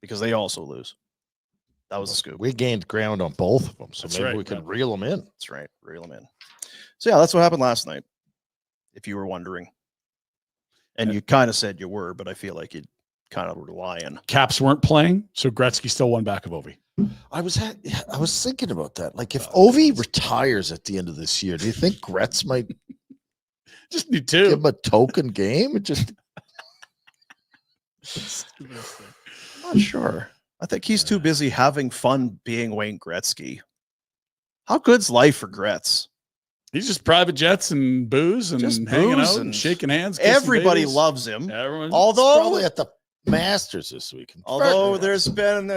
because they also lose. That was a scoop. We gained ground on both of them, so That's maybe right, we can Brad. reel them in. That's right. Reel them in. So, yeah, that's what happened last night, if you were wondering. And you kind of said you were, but I feel like you kind of were lying. Caps weren't playing, so Gretzky still won back of Ovi. I was thinking about that. Like, if Ovi retires at the end of this year, do you think Gretz might Just need give two. him a token game? It just Not sure. I think he's too busy having fun being Wayne Gretzky. How good's life for Gretz? He's just private jets and booze and Just hanging booze out and and shaking hands. kissing Everybody babies. loves him. Everyone. Although, probably at the Masters this week. there's been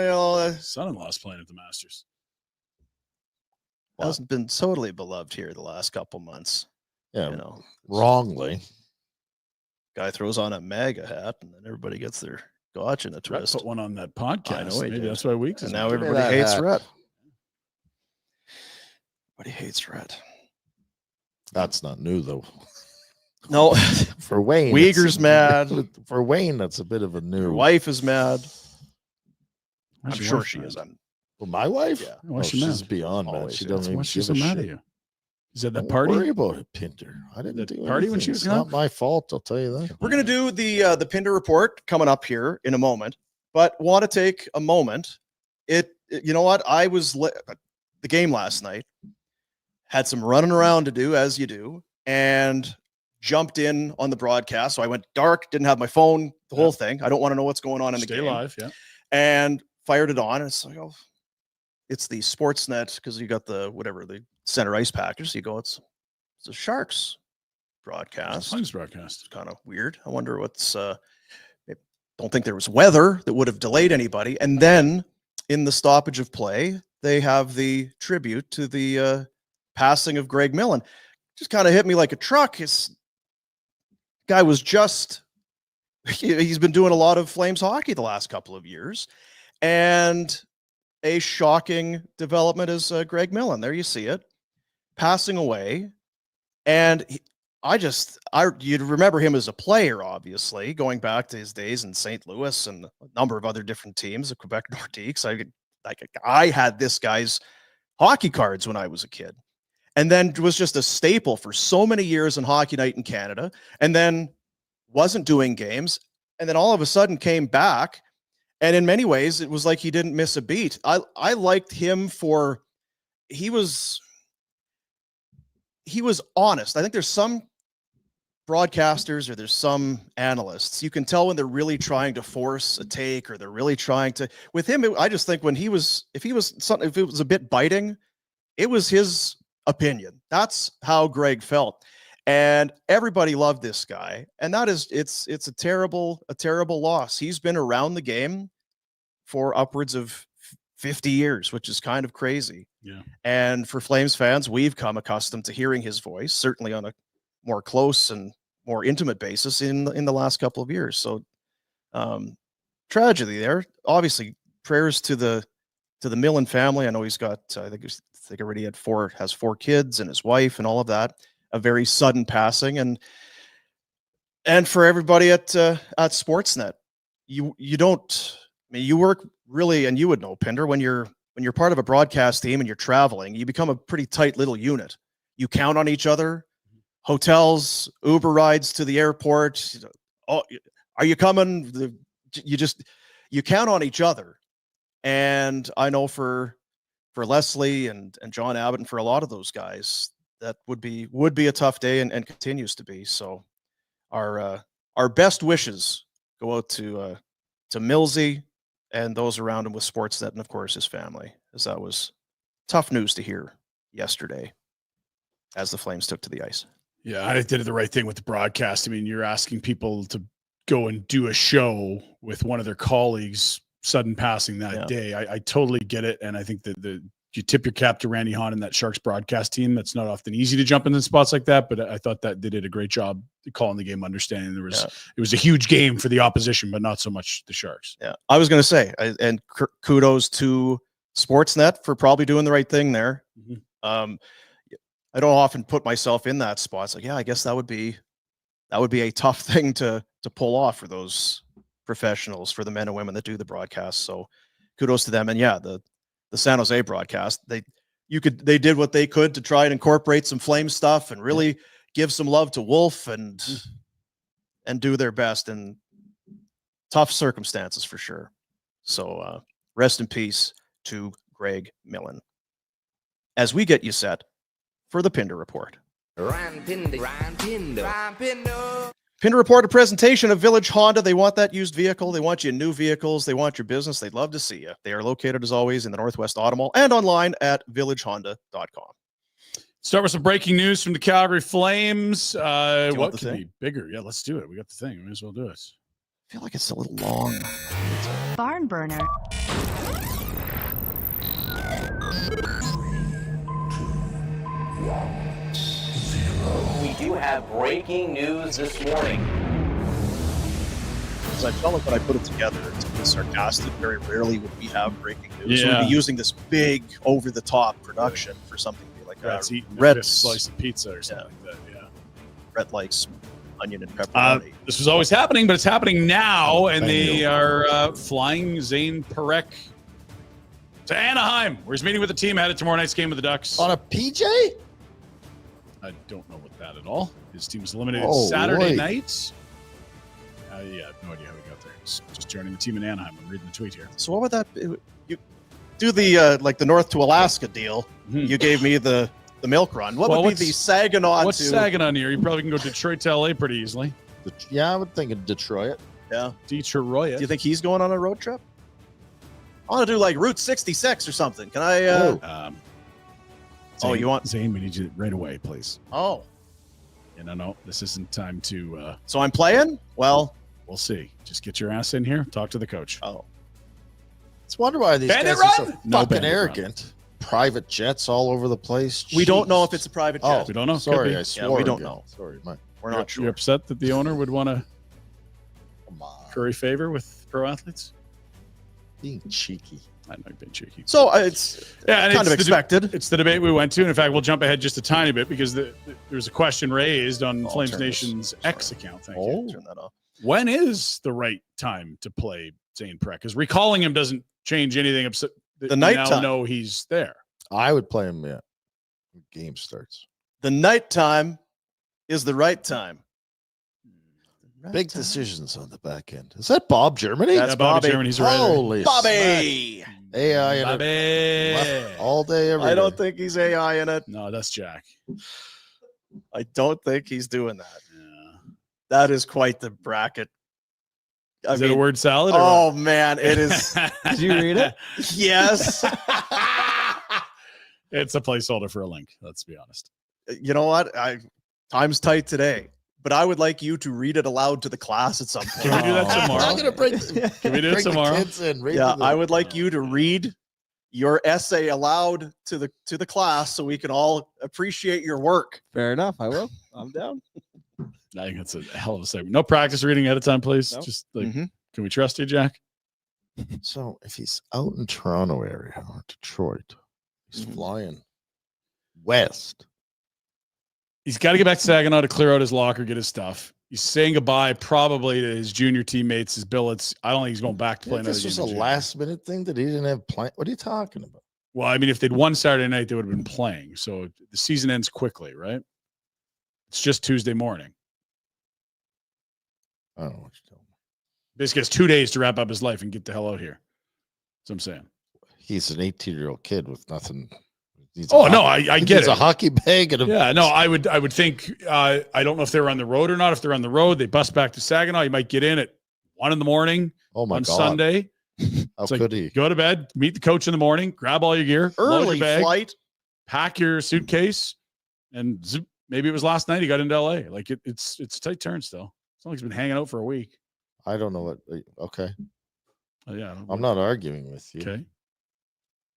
Son-in-law's playing at the Masters. hasn't been totally beloved here the last couple months. yeah, You know, wrongly. guy throws on a MAGA hat, and then everybody gets their gotcha in a Brett twist. put one on that podcast. I know he Maybe did. that's why Weeks And is now not- Give me everybody that hates hat. Rhett. Everybody hates Rhett. That's not new though. No, For Wayne, Uyghur's it's- mad. For Wayne, that's a bit of a new. your wife is mad. Why's I'm your sure wife she mad? is. Well, my wife. Yeah. Why's Oh, she she's mad? beyond mad. Always She is. doesn't even Why she's give so a mad shit. at you? Is that that Don't party? worry about it, Pinder. I didn't That do party when anything. she was It's gone? not my fault. I'll tell you that. We're going to do the Pinder Report coming up here in a moment, but want to take a moment. You know what? I was the game last night, had some running around to do, as you do, and jumped in on the broadcast. So I went dark, didn't have my phone, the whole thing. I don't want to know what's going on in the Stay game. live, yeah. And fired it on. And it's like, oh, it's the Sportsnet because you got the center ice package. So you go, it's the Sharks broadcast. Flames broadcast. It's kind of weird. I wonder what's don't think there was weather that would have delayed anybody. And then in the stoppage of play, they have the tribute to the passing of Greg Millen. Just kind of hit me like a truck. His guy was he's been doing a lot of Flames hockey the last couple of years. And a shocking development is Greg Millen. There you see it. Passing away. And you'd remember him as a player, obviously, going back to his days in St. Louis and a number of other different teams, the Quebec Nordiques. I had this guy's hockey cards when I was a kid, and then was just a staple for so many years on Hockey Night in Canada, and then wasn't doing games, and then all of a sudden came back, and in many ways it was like he didn't miss a beat. I liked him for he was honest. I think there's some broadcasters or there's some analysts, you can tell when they're really trying to force a take or they're really trying to. With him, I just think if it was a bit biting, it was his opinion. That's how Greg felt, and everybody loved this guy. And that is, it's a terrible loss. He's been around the game for upwards of 50 years, which is kind of crazy. Yeah. And for Flames fans, we've come accustomed to hearing his voice, certainly on a more close and more intimate basis in the last couple of years. So tragedy there. Obviously, prayers to the Millen family. I know he's got I think already has four kids and his wife and all of that. A very sudden passing, and for everybody at Sportsnet, you don't. I mean, you work really, and you would know, Pinder, when you're part of a broadcast team and you're traveling, you become a pretty tight little unit. You count on each other. Hotels, Uber rides to the airport. Oh, are you coming? You count on each other. And I know for Leslie and John Abbott and for a lot of those guys, that would be a tough day and continues to be. So our best wishes go out to Millsy and those around him with Sportsnet, and of course his family, as that was tough news to hear yesterday as the Flames took to the ice. Yeah, I did the right thing with the broadcast. I mean, you're asking people to go and do a show with one of their colleagues, sudden passing that day. I totally get it. And I think that you tip your cap to Randy Hahn and that Sharks broadcast team. That's not often easy to jump into spots like that, but I thought that they did a great job calling the game, understanding it was a huge game for the opposition, but not so much the Sharks. Yeah, I was going to say, and kudos to Sportsnet for probably doing the right thing there. Mm-hmm. I don't often put myself in that spot. It's like, yeah, I guess that would be a tough thing to pull off for those professionals, for the men and women that do the broadcast. So kudos to them. And yeah, the San Jose broadcast, they did what they could to try and incorporate some Flame stuff and really give some love to Wolf and do their best in tough circumstances for sure. So rest in peace to Greg Millen. As we get you set for the Pinder Report. Pinder Report, a presentation of Village Honda. They want that used vehicle. They want you in new vehicles. They want your business. They'd love to see you. They are located, as always, in the Northwest Auto Mall and online at villagehonda.com. Start with some breaking news from the Calgary Flames. What could be bigger? Yeah, let's do it. We got the thing. We may as well do it. I feel like it's a little long. Barn burner. We do have breaking news this morning. Because I felt like when I put it together, it's sarcastic. Very rarely would we have breaking news. Yeah. We'd be using this big, over-the-top production for something like Rhett's eating a Rhett's fifth slice of pizza or something like that. Yeah. Rhett likes onion and pepperoni. This was always happening, but it's happening now, and they are flying Zayne Parek to Anaheim, where he's meeting with the team ahead of tomorrow night's game with the Ducks. On a PJ? I don't know what that at all. His team is eliminated Saturday night. Yeah, I have no idea how he got there. He's just joining the team in Anaheim. I'm reading the tweet here. So what would that be? You do the like the North to Alaska deal. Mm-hmm. You gave me the milk run. What would be the Saginaw? What's Saginaw near? You probably can go Detroit to LA pretty easily. Yeah, I would think of Detroit. Yeah, Detroit. Do you think he's going on a road trip? I want to do like Route 66 or something. Can I? Zayne, you want Zayne? We need you right away, please. Oh, yeah, no, this isn't time to. So I'm playing. Well, we'll see. Just get your ass in here. Talk to the coach. Oh, it's wonder why these Bandit guys are so run? No fucking bandit arrogant. Run. Private jets all over the place. We don't know Jeez. if it's a private jet. Oh, we don't know. Sorry, I swore. We don't again. know. Sorry, we're not sure. You're upset that the owner would want to Come on. curry favor with pro athletes? Being cheeky. I know you've been cheeky. So it's and kind of expected. It's the debate we went to. And in fact, we'll jump ahead just a tiny bit because there's a question raised on Flames turn this- Nation's X account. Thank you. Turn that off. When is the right time to play Zayne Prek? Because recalling him doesn't change anything. The night now time. know he's there. I would play him. Yeah, when game starts. The night time is the right time. Big decisions on the back end. Is that Bob Germany? That's Bobby Bobby. Sherman. He's a writer. Holy Bobby. smack. AI in Bobby. it all day, every I don't day. think he's AI in it. No, that's Jack. I don't think he's doing that. Yeah. That is quite the bracket. Is it a word salad? Or Oh man, it is. Did you read it? Yes. It's a placeholder for a link. Let's be honest. You know what? Time's tight today, but I would like you to read it aloud to the class at some point. Can we do that I'm tomorrow? not gonna bring. Can we do it bring the tomorrow? kids in, read Yeah, to them. I would like you to read your essay aloud to the class so we can all appreciate your work. Fair enough. I will. I'm down. I think that's a hell of a segment. No practice reading ahead of time, please. No. Just like, Mhm. can we trust you, Jack? So if he's out in Toronto area or Detroit, he's Mhm. flying west. He's got to get back to Saginaw to clear out his locker, get his stuff. He's saying goodbye probably to his junior teammates, his billets. I don't think he's going back to play another This was game a in junior. last minute thing that he didn't have planned. What are you talking about? Well, I mean, if they'd won Saturday night, they would have been playing. So the season ends quickly, right? It's just Tuesday morning. I don't know what you're telling me. Basically, has 2 days to wrap up his life and get the hell out here. That's what I'm saying. He's an 18-year-old kid with nothing. He's Oh, no, I get He's it. a hockey bag and a Yeah, no, I would think, I don't know if they were on the road or not. If they're on the road, they bus back to Saginaw. You might get in at 1 a.m. oh my on God. Sunday. How It's like, could he? Go to bed, meet the coach in the morning, grab all your gear, load Early your bag, flight. pack your suitcase, and zoop, maybe it was last night he got into LA. Like it's a tight turn still. It's not like he's been hanging out for a week. I don't know what. Okay, Yeah, I'm not arguing with you. okay.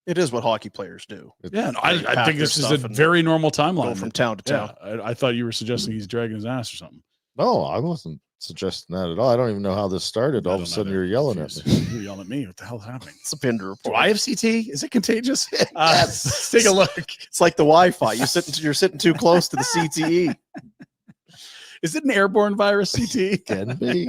It is what hockey players do. Yeah, no, They I pack think their this is stuff a and very normal Go timeline. from town to town. Yeah, I thought you were suggesting he's dragging his ass or something. No, I wasn't suggesting that at all. I don't even know how this started. All of a sudden, you're yelling at me. You're yelling at me. What the hell's happening? It's a Pinder Do report. I have CT? Is it contagious? Yes. Let's take a look. It's like the Wi-Fi. You're sitting too close to the CTE. Is it an airborne virus, CT? Can be.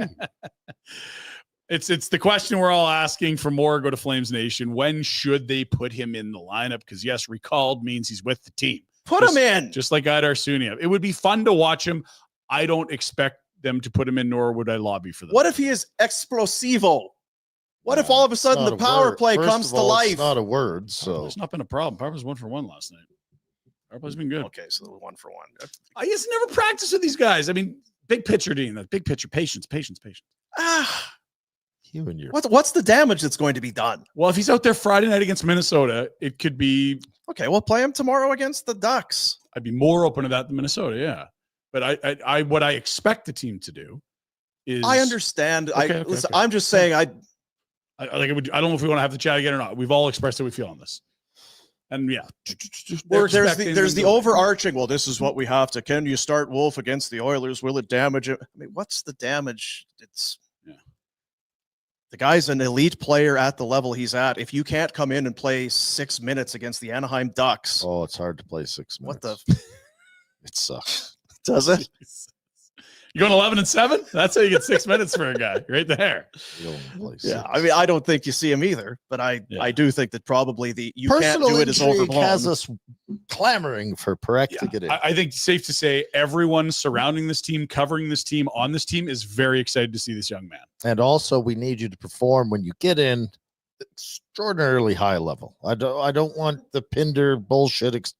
It's the question we're all asking for more. Go to Flames Nation. When should they put him in the lineup? Because yes, recalled means he's with the team. Put him in. Just like Idar Sunia. It would be fun to watch him. I don't expect them to put him in, nor would I lobby for them. What if he is explosivo? What if No, all of a it's sudden not the a power word. play First comes of to all, life? It's not a word. Oh, So it's not been a problem. Power was 1-for-1 last night. Power play's been good. Okay, so 1 for 1. I just never practiced with these guys. I mean, big picture, Dean. That big picture. Patience. Ah, you and your what's the damage that's going to be done? Well, if he's out there Friday night against Minnesota, it could be. Okay, we'll play him tomorrow against the Ducks. I'd be more open to that than Minnesota. Yeah, but I what I expect the team to do is. I understand. Okay, Listen, okay. I'm just saying. I like. I don't know if we want to have the chat again or not. We've all expressed how we feel on this, and yeah, we're expecting there's them the to- overarching. Well, this is what we have to. Can you start Wolf against the Oilers? Will it damage it? I mean, what's the damage? It's Yeah. The guy's an elite player at the level he's at. If you can't come in and play 6 minutes against the Anaheim Ducks, Oh, it's hard to play 6 what minutes. the It sucks. does it? You going 11-7? That's how you get 6 minutes for a guy right there. You don't play Yeah, six. I mean, I don't think you see him either, but I Yeah. do think that probably the you Personal can't do it as intrigue overblown. has us clamoring for Perek to get in. I think it's safe to say everyone surrounding this team, covering this team, on this team is very excited to see this young man. And also, we need you to perform when you get in extraordinarily high level. I don't want the Pinder bullshit.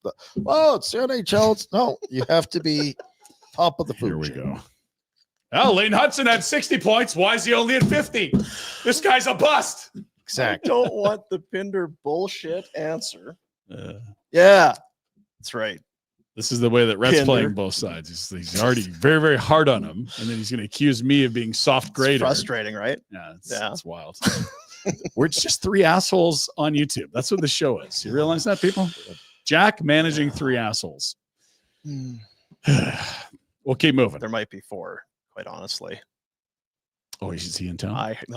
Oh, it's the NHL. No, you have to be top of the food Here we chain. go. Well, Lane Hudson had 60 points. Why is he only at 50? This guy's a bust. I Exactly. don't want the Pinder bullshit answer. Uh, Yeah, that's right. This is the way that Rhett's Pinder. playing both sides. He's already very, very hard on him, and then he's going to accuse me of being soft It's grader. frustrating, right? Yeah, it's, Yeah. it's wild. We're just three assholes on YouTube. That's what the show is. You realize that, people? Jack managing three assholes. We'll keep moving. There might be 4, quite honestly. Oh, is he in town? I think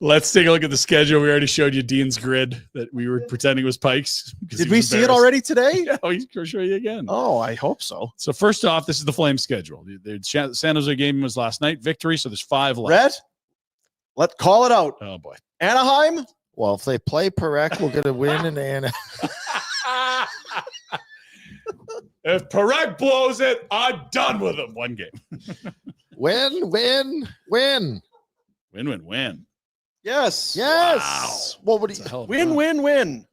Let's take a look at the schedule. We already showed you Dean's grid that we were pretending was Pikes. Did we see it already today? Yeah, he's going to show you again. Oh, I hope so. So first off, this is the Flames schedule. The San Jose game was last night. Victory, so there's 5 left. Rhett, let's call it out. Oh, boy. Anaheim? Well, if they play Parekh, we're going to win in Anaheim. If Parekh blows it, I'm done with him. One game. Win. Win. Yes. Yes. What would he? Win.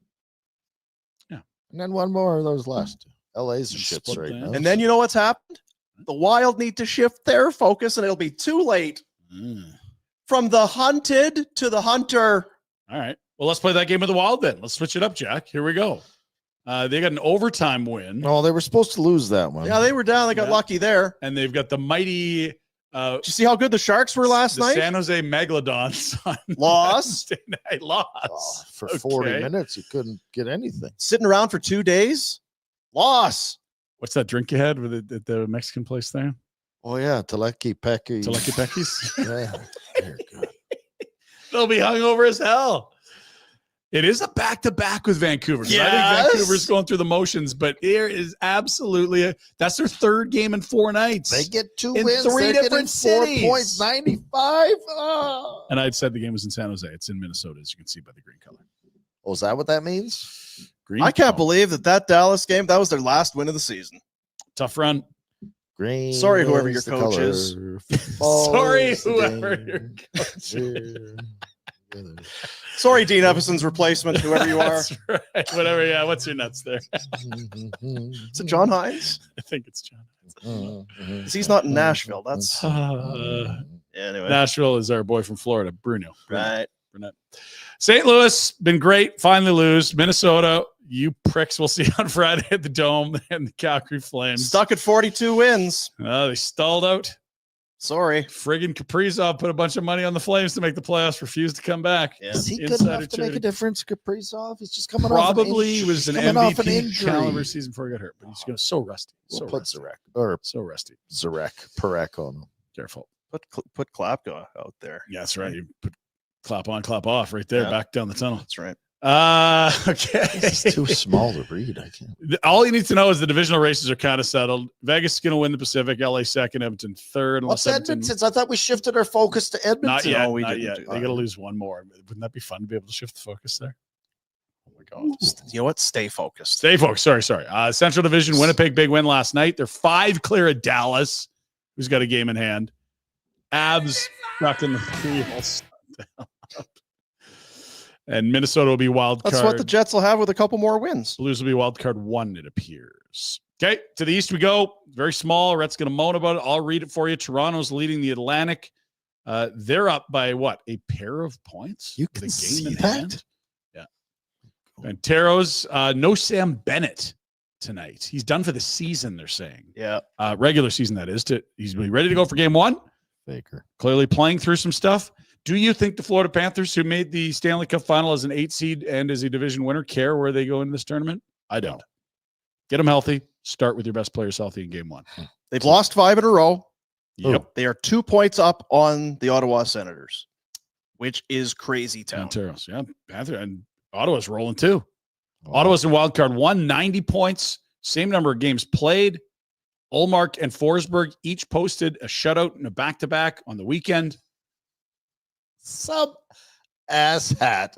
And then one more of those last two. LA's in shits Split right that. now. And then you know what's happened? The Wild need to shift their focus, and it'll be too late. From the hunted to the hunter. All right. Well, let's play that game with the Wild then. Let's switch it up, Jack. Here we go. They got an overtime win. Oh, they were supposed to lose that one. Yeah, they were down. They got lucky there. And they've got the mighty Did you see how good the Sharks were last night? San Jose Megalodons on Lost. Wednesday night. Lost. Oh, for 40 minutes, you couldn't get anything. Sitting around for 2 days. Loss. What's that drink you had with the Mexican place there? Oh, yeah. Teleki Peki. Teleki Pekis? Yeah. Very good. They'll be hungover as hell. It is a back-to-back with Vancouver. I think Vancouver's going through the motions, but there is absolutely that's their 3rd game in 4 nights. They get 2 in wins. 3 They're different getting 4 cities. points, 95. Oh. And I'd said the game was in San Jose. It's in Minnesota, as you can see by the green color. Oh, is that what that means? Green. I can't believe that Dallas game, that was their last win of the season. Tough run. Green. Sorry, whoever your is the coach is. color. Football Sorry, is the whoever game. your coach is. Sorry, Dean Evison's replacement, whoever you are. That's right. Whatever. Yeah. What's your nuts there? Is it John Hines? I think it's John. 'Cause he's not in Nashville. That's anyway. Nashville is our boy from Florida, Bruno. Right. Brunette. St. Louis, been great. Finally lose. Minnesota, you pricks. We'll see you on Friday at the Dome and the Calgary Flames. Stuck at 42 wins. They stalled out. Sorry. Friggin' Kaprizov put a bunch of money on the Flames to make the playoffs, refused to come back. Yeah. Is he good Insider enough to make a trading. difference, Kaprizov? He's just coming Probably off was an coming off an MVP injury. caliber season before he got hurt, but he's so rusty. We'll So put rusty. Zarek or So rusty. Parekh on him. Careful. Put Klapka out there. Yeah, that's right. You put clap on, clap off right there, Yeah. back down the tunnel. That's right. Okay. He's too small to read. I can't. All you need to know is the divisional races are kind of settled. Vegas is going to win the Pacific, LA second, Edmonton third. What's unless Edmonton's? I thought we shifted our focus to Edmonton. Not yet. No, we not didn't yet. do They that. got to lose one more. Wouldn't that be fun to be able to shift the focus there? Oh my God. You know what? Stay focused. Stay focused. Sorry. Central Division, Winnipeg, big win last night. They're 5 clear of Dallas, who's got a game in hand. Avs stuck in the field. And Minnesota will be wild card. That's what the Jets will have with a couple more wins. Blues will be wild card 1, it appears. Okay, to the east we go. Very small. Rhett's going to moan about it. I'll read it for you. Toronto's leading the Atlantic. They're up by what? A pair of points? You With can a see in that? hand? Yeah. And Taros, no Sam Bennett tonight. He's done for the season, they're saying. Yeah. Regular season, that is. He's ready to go for game 1. Baker. Clearly playing through some stuff. Do you think the Florida Panthers, who made the Stanley Cup final as an 8 seed and as a division winner, care where they go in this tournament? I don't. Get them healthy. Start with your best players healthy in game 1. They've lost 5 in a row. Yep. They are 2 points up on the Ottawa Senators, which is crazy town. Panteros, yeah. Panther and Ottawa's rolling too. Ottawa's in wild card 1, 90 points, same number of games played. Ullmark and Forsberg each posted a shutout and a back-to-back on the weekend. Some asshat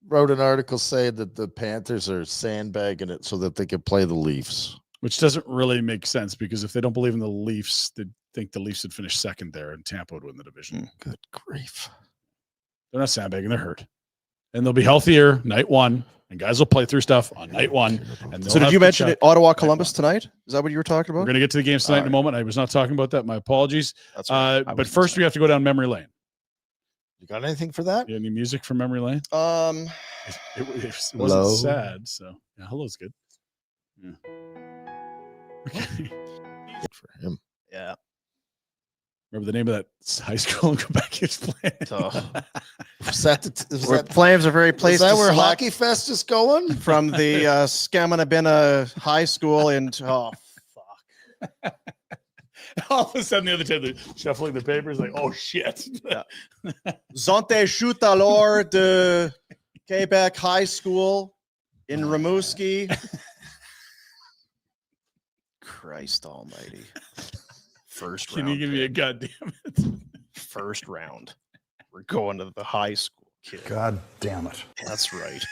wrote an article saying that the Panthers are sandbagging it so that they can play the Leafs. Which doesn't really make sense because if they don't believe in the Leafs, they think the Leafs would finish second there and Tampa would win the division. Good grief. They're not sandbagging, they're hurt. And they'll be healthier night 1, and guys will play through stuff on night 1. And So did you mention it, Ottawa Columbus tonight? Is that what you were talking We're about? going to get to the games tonight in a moment. I was not talking about that. My apologies. That's right. I But wasn't first, we have to go down memory lane. You got anything for that? You got any music from memory lane? saying. It wasn't Hello? sad, so yeah, hello's good. Yeah. Okay. Good for him. Yeah. Remember the name of that high school in Quebec he was playing? So Was that, was where that, Flames are very was placed that to where select Hockey Fest is going? from the Scamanabina High School in fuck. All of a sudden, the other time they're shuffling the papers, like, oh shit. Zante chute alors de Quebec High School in Rimouski. Christ almighty. First round. Can you give me a goddamn it? First round. We're going to the high school kid. God damn it. That's right.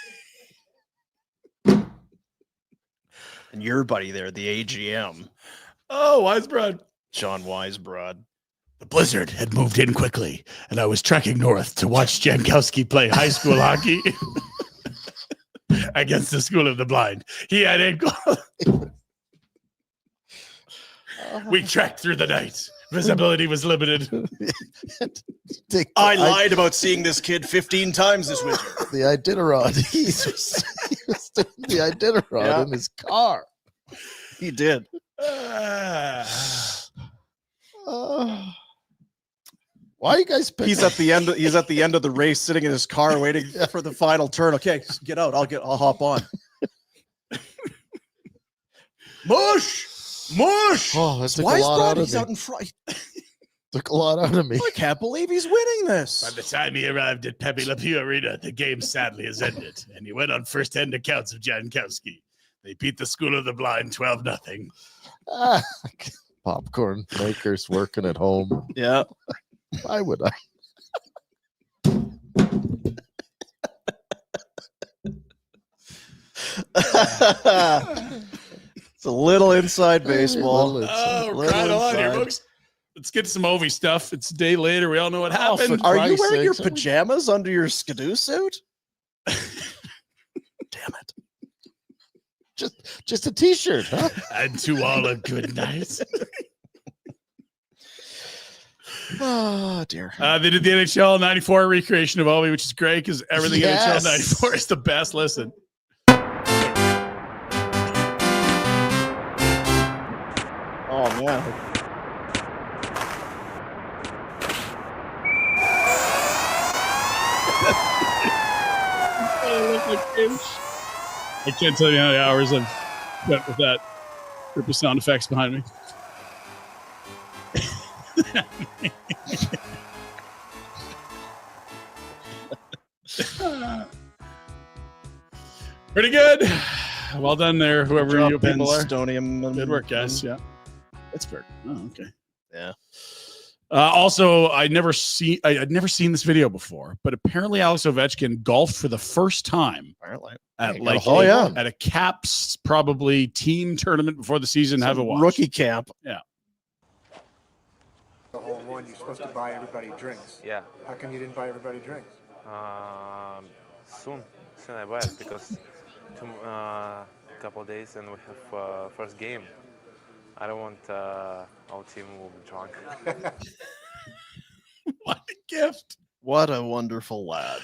And your buddy there, the AGM, Oh, Wisebroad. John Wisebroad. The blizzard had moved in quickly, and I was trekking north to watch Jankowski play high school hockey against the School of the Blind. He had 8 goals. We trekked through the night. Visibility was limited. I lied about seeing this kid 15 times this winter. The Iditarod. He was doing the Iditarod in his car. He did. Why are you guys picking? He's at the end. He's at the end of the race, sitting in his car, waiting for the final turn. Okay, get out. I'll hop on. Mush. Oh, that took a lot out of He's me. out in front. Took a lot out of me. I can't believe he's winning this. By the time he arrived at Pepe Le Pew Arena, the game sadly has ended, and he went on first-hand accounts of Jankowski. They beat the School of the Blind 12-0. Popcorn makers working at home. Yeah. Why would I? It's a little inside baseball. Oh, Little right on here, inside. folks. Let's get some Ovi stuff. It's a day later. We all know what Oh, happened. for Are you Christ's wearing your sakes, pajamas under your skidoo suit? Damn it. Just a t-shirt, huh? And to all a good night. Oh, dear. They did the NHL 94 recreation of Ovi, which is great because everything Yes. NHL 94 is the best. Listen. Oh, man. I can't tell you how many hours I've spent with that group of sound effects behind me. Pretty good. Well done there, whoever you people are. Stonium. Good work, guys. Yeah. Pittsburgh. Oh, okay. Yeah. Also, I'd never seen this video before, but apparently Alex Ovechkin golfed for the first time Apparently. at got a like hole in. at a Caps probably team tournament before the season. Have a watch. Rookie camp. The whole one, you're supposed to buy everybody drinks. Yeah. How come you didn't buy everybody drinks? Soon I buy it because a couple of days and we have first game. I don't want our team will be drunk. What a gift. What a wonderful lad.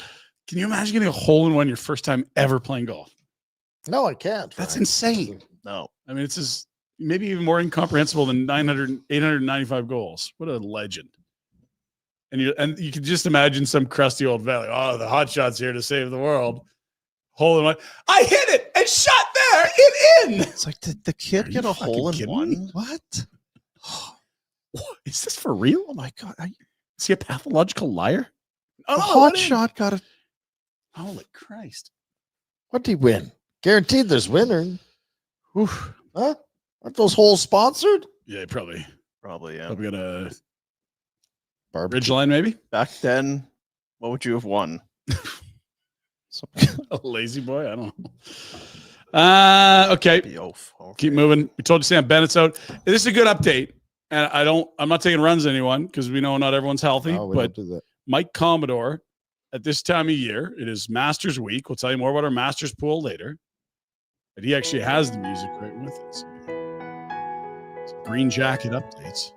Can you imagine getting a hole in one your first time ever playing golf? No, I can't. That's Frank. insane. No. I mean, it's just maybe even more incomprehensible than 895 goals. What a legend. And you can just imagine some crusty old valley. Oh, the hot shot's here to save the world. Hole in one. I hit it and shot there. It in. It's like, did the kid Are get you a hole in fucking one? kidding me? What? What? Is this for real? Oh, my God. Is he a pathological liar? A Oh, hot what in? shot got a. Holy Christ. What did he win? Guaranteed there's winner. Oof. Huh? Aren't those holes sponsored? Yeah, probably. Probably, yeah. Probably got a Barbecue. Ridgeline, maybe? Back then, what would you have won? A lazy boy? I don't know. Okay. Keep moving. We told you Sam Bennett's out. This is a good update. And I'm not taking runs on anyone because we know not everyone's healthy. No, we but don't do that. Mike Commodore, at this time of year, it is Masters Week. We'll tell you more about our Masters pool later. But he actually has the music right with it. So Green Jacket updates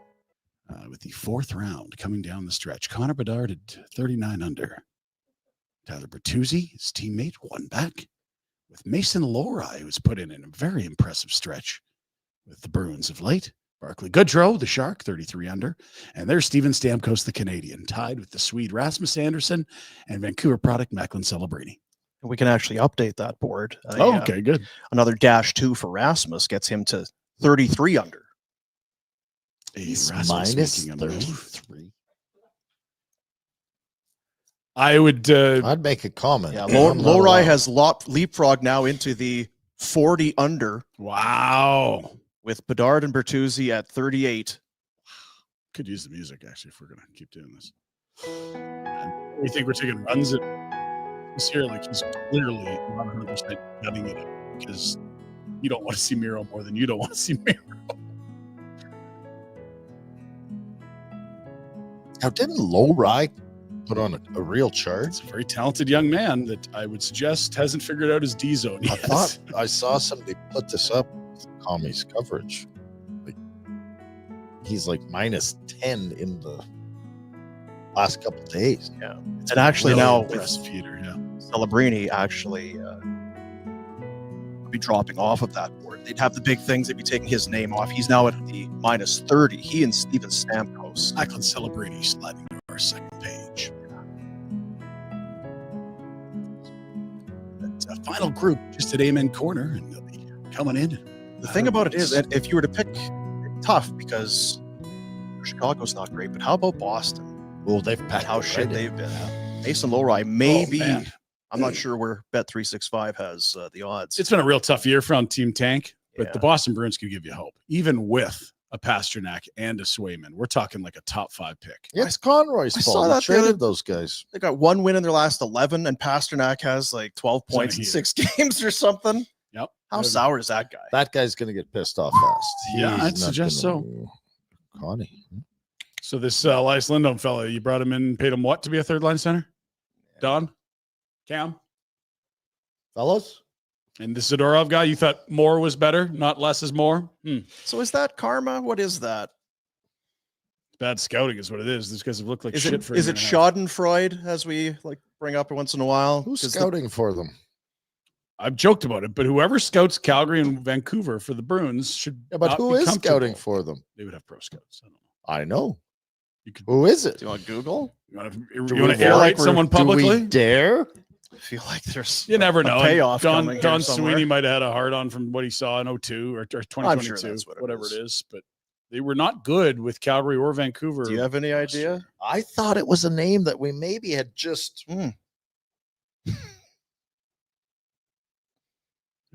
with the fourth round coming down the stretch. Connor Bedard at 39 under. Tyler Bertuzzi, his teammate, one back. With Mason Lohrei, who's put in a very impressive stretch with the Bruins of late. Barclay Goodrow, the Shark, 33 under. And there's Steven Stamkos, the Canadian, tied with the Swede Rasmus Anderson and Vancouver product Macklin Celebrini. We can actually update that board. Okay, good. Another -2 for Rasmus gets him to 33 under. He's Rasmus minus making a move. 33. I would. I'd make a comment. Yeah, I'm not Lowry allowed. has leapfrog now into the 40 under Wow. with Bedard and Bertuzzi at 38. Could use the music actually if we're gonna keep doing this. And we think we're taking runs at this year, like he's clearly 100% cutting it up because you don't want to see Miro more than you don't want to see Miro. Now, didn't Lowry put on a real chart? It's a very talented young man that I would suggest hasn't figured out his D zone I yet. thought I saw somebody put this up with Kami's coverage. Like, he's like minus 10 in the last couple of days. Yeah. And actually Really now impressive heater, yeah. Celebrini actually be dropping off of that board. They'd have the big things. They'd be taking his name off. He's now at the minus 30. He and Steven Stamkos. Ackland Celebrity sliding to our second page. That final group just at Amen Corner, and they'll be coming in. The thing about it is, that if you were to pick, tough because Chicago's not great, but how about Boston? Well, they've And packed how it shit right they've in. been. Mason Lowry may Oh, be. man. I'm not sure where Bet365 has the odds. It's been a real tough year from Team Tank, but Yeah. the Boston Bruins could give you hope, even with a Pasternak and a Swayman. We're talking like a top 5 pick. It's Conroy's I fault. saw He that the traded other- those guys. They got one win in their last 11, and Pasternak has like 12 He's on a points in heater. 6 games or something. Yep. How sour is that guy? That guy's going to get pissed off fast. Yeah, He's I'd not suggest gonna- Connie. So this Elias Lindholm fella, you brought him in, paid him what to be a third line center? Don? Cam? Fellas? And the Zadorov guy, you thought more was better, not less is more? So is that karma? What is that? Bad scouting is what it is. These guys have looked like Is shit it for a is year it and a half. Schadenfreude, as we like bring up once in a while? Who's 'Cause scouting for them? I've joked about it, but whoever scouts Calgary and Vancouver for the Bruins should. Yeah, but not who be is comfortable. scouting for them? They would have pro scouts. I don't know. I know. You could. Who is it? Do you want Google? You want to, Do you we want to feel airate like someone do we publicly? dare? I feel like there's You never a know. payoff Don coming here somewhere. Sweeney might have had a hard on from what he saw in 02 or 2022, that's what it whatever is. it is. But they were not good with Calgary or Vancouver. Do you have any last idea? year. I thought it was a name that we maybe had just. Have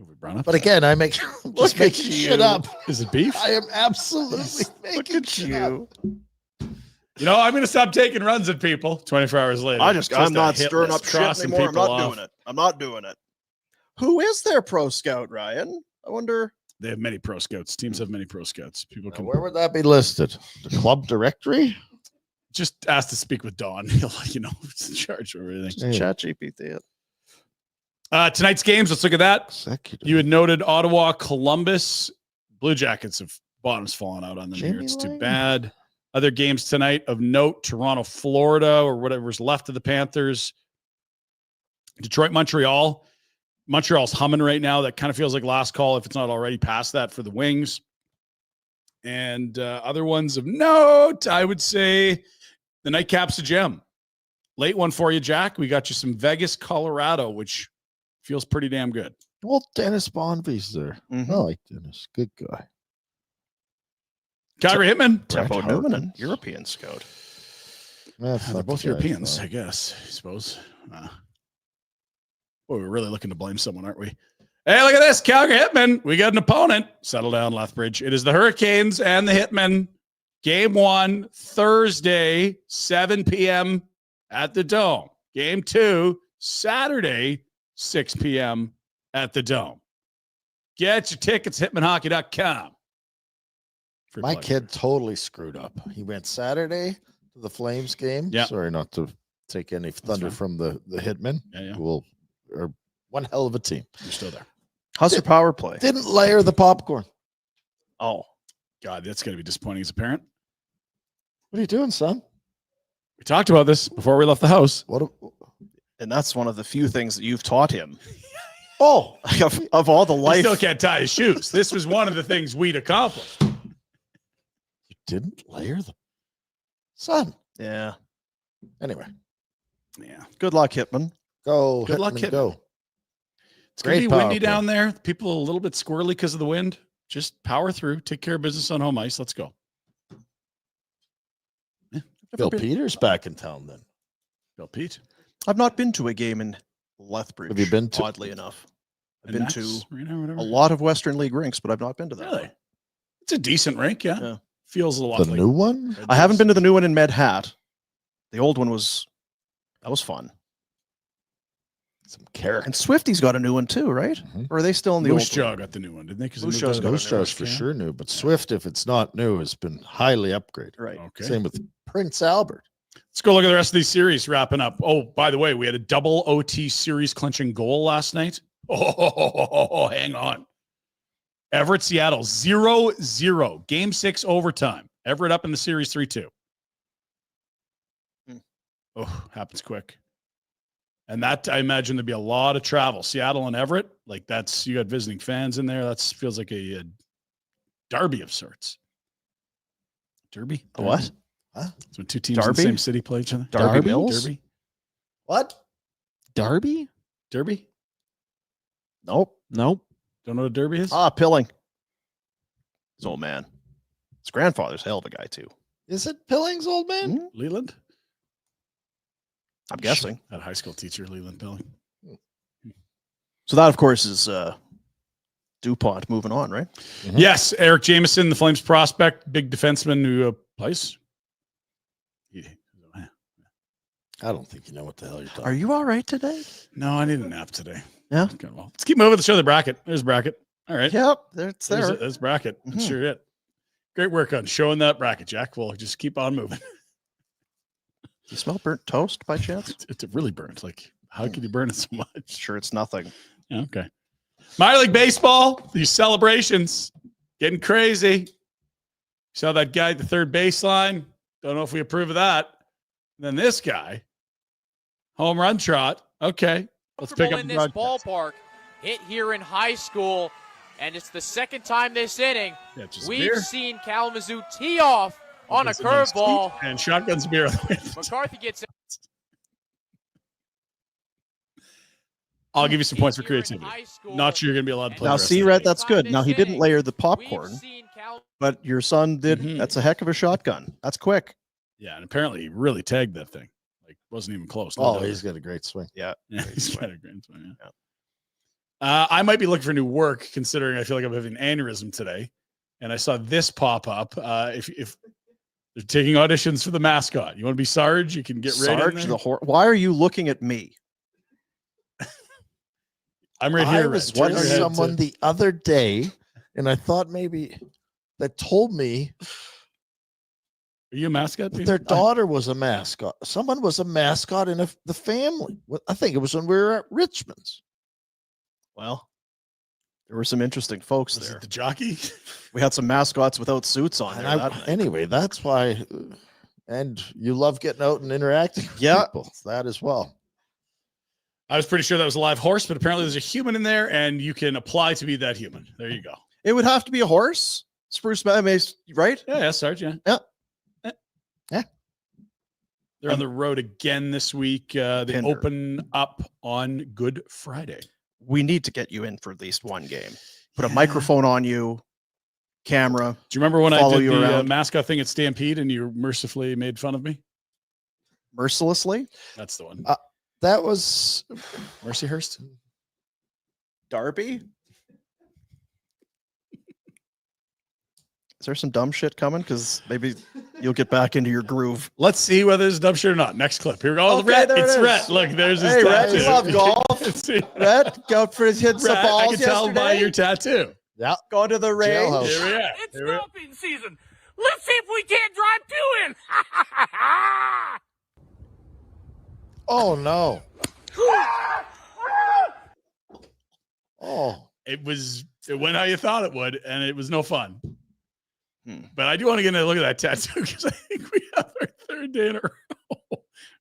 we brought up But that? again, I make Look just at making shit you. up. Is it beef? I am absolutely Look making at shit up. you. You know, I'm going to stop taking runs at people 24 hours later. I'm Just not a hit stirring list, up shit crossing anymore. I'm people not off. doing it. I'm not doing it. Who is their pro scout, Ryan? I wonder. They have many pro scouts. Teams have many pro scouts. People Now, can where would that be listed? The club directory? just ask to speak with Don. He'll let you know who's in charge of everything. Yeah. Chat GPT. Tonight's games, let's look at that. Executive. You had noted Ottawa, Columbus. Blue Jackets have bottoms fallen out on them here. Jamie It's too Lane. bad. Other games tonight of note, Toronto, Florida, or whatever's left of the Panthers. Detroit, Montreal. Montreal's humming right now. That kind of feels like last call if it's not already past that for the Wings. And other ones of note, I would say the Nightcap's a gem. Late one for you, Jack. We got you some Vegas, Colorado, which feels pretty damn good. Well, Dennis Bonvi's there. Mhm. I like Dennis. Good guy. Calgary Hitman. Tempo Brett Newman, Harkins. European scout. That's They're not both the guy I Europeans, thought. I guess, I suppose. Well, we're really looking to blame someone, aren't we? Hey, look at this. Calgary Hitmen. We got an opponent. Settle down, Lethbridge. It is the Hurricanes and the Hitmen. Game 1, Thursday, 7 p.m. at the Dome. Game 2, Saturday, 6 p.m. at the Dome. Get your tickets, hitmanhockey.com. Free My plug. kid totally screwed up. He went Saturday to the Flames game. Yeah. Sorry not to take any thunder fine. from the Hitmen. Yeah. Who are one hell of a team. You're still there. How's your power play? Didn't layer the popcorn. Oh, God, that's going to be disappointing as a parent. What are you doing, son? We talked about this before we left the house. What? and that's one of the few things that you've taught him. Oh, of all the He life. still can't tie his shoes. This was one of the things we'd accomplished. you didn't layer the son. Yeah. Anyway, Yeah. Good luck, Hitman. go. Good luck, Hitman, Hitman. go. It's going to be Great power windy play. down there. People a little bit squirrely because of the wind. Just power through. Take care of business on home ice. Let's go. Bill Peters back in town then. Bill Pete. I've not been to a game in Lethbridge. Have you been to? Oddly enough, I've And been Max to Arena or whatever? a lot of Western League rinks, but I've not been to that. Really? one. It's a decent rink, yeah. Yeah. Feels a lot The like new one? I haven't been to the new one in Med Hat. The old one was fun. Some character. And Swifty's got a new one too, right? Mhm. Or are they still in the Moose old one? Jaw got the new one, didn't they? 'Cause they Moose moved Jaw's out got of a Moose new Jaw's one, for yeah. sure new, but Swift, if it's not new, has been highly upgraded. Right. Okay. Same with Prince Albert. Let's go look at the rest of these series wrapping up. Oh, by the way, we had a double OT series clinching goal last night. Oh, hang on. Everett, Seattle, 0-0. Game 6 overtime. Everett up in the series 3-2. Oh, happens quick. And that, I imagine there'd be a lot of travel. Seattle and Everett, like that's, you got visiting fans in there. That feels like a derby of sorts. Derby? A what? Huh? It's when two teams in the Derby? same city play each other. Derby Mills? Derby? What? Darby? Derby? Nope. Nope. Don't know what a derby is? Pilling. His old man. His grandfather's a hell of a guy too. Is it Pilling's old man? Mhm. Leland? I'm guessing. Had a high school teacher, Leland Pilling. So that, of course, is DuPont moving on, right? Mhm. Yes, Eric Jameson, the Flames prospect, big defenseman who plays. I don't think you know what the hell you're talking Are you all right today? No, I need a nap today. Yeah. Okay, well, let's keep moving. Let's show the bracket. There's bracket. All right. Yep. It's there. There's bracket. That's Mhm. sure it. Great work on showing that bracket, Jack. We'll just keep on moving. You smell burnt toast by chance? It's really burnt. Like, how could you burn it so much? Sure, it's nothing. Yeah, okay. Minor League Baseball, these celebrations getting crazy. Saw that guy at the third baseline. Don't know if we approve of that. And then this guy, home run trot. Okay, let's pick up in the this broadcast. ballpark. Hit here in high school, and it's the second time this inning Yeah, just we've beer. seen Kalamazoo tee off on a It's nice curveball. tea and shotguns beer. McCarthy gets it. I'll give you some points for Here in creativity. high school, Not sure you're going to be allowed to play. Now, the rest see, of the Rhett, game. that's good. Now, he didn't layer the We've popcorn, seen but your son did. Mhm. That's a heck of a shotgun. That's quick. Yeah, and apparently he really tagged that thing. Like, wasn't even close. Oh, he's got a great swing. Yeah, he's swing. got a great swing. Yeah. I might be looking for new work, considering I feel like I'm having an aneurysm today. And I saw this pop up. If they're taking auditions for the mascot, you want to be Sarge? You can get right in Sarge there. the horse. Why are you looking at me? I'm right I here. was Rhett. Turn with your head someone to- the other day, and I thought maybe that told me Are you a mascot? that Peter? their daughter was a mascot. Someone was a mascot in the family. I think it was when we were at Richmond's. Well, there were some interesting folks Was there. it the jockey? We had some mascots without suits on And there. that night. anyway, that's why. And you love getting out and interacting with Yeah. people. That as well. I was pretty sure that was a live horse, but apparently there's a human in there, and you can apply to be that human. There you go. It would have to be a horse. Spruce Mace, right? Yeah, Sarge. Yeah. Yeah. Yeah. They're on the road again this week. They Pinder. open up on Good Friday. We need to get you in for at least one game. Put a microphone on you, camera. Do you remember when I Follow did you the around. mascot thing at Stampede and you mercifully made fun of me? Mercilessly. That's the one. That was Mercyhurst. Darby. Is there some dumb shit coming? Because maybe you'll get back into your groove. Let's see whether it's dumb shit or not. Next clip. Here we go. Oh, Okay, Rhett. there it It's is. Rhett. Look, there's his Hey, Rhett, tattoo. you love golf. See? Rhett, go for his hits the Rhett, I balls can tell by yesterday. your tattoo. yeah. Go to the range. Jailhouse. Here we are. It's Here we are. golfing season. Let's see if we can't drive two in. Oh no. Oh. It went how you thought it would, and it was no fun. Hmm. But I do want to get a look at that tattoo because I think we have our third day in a row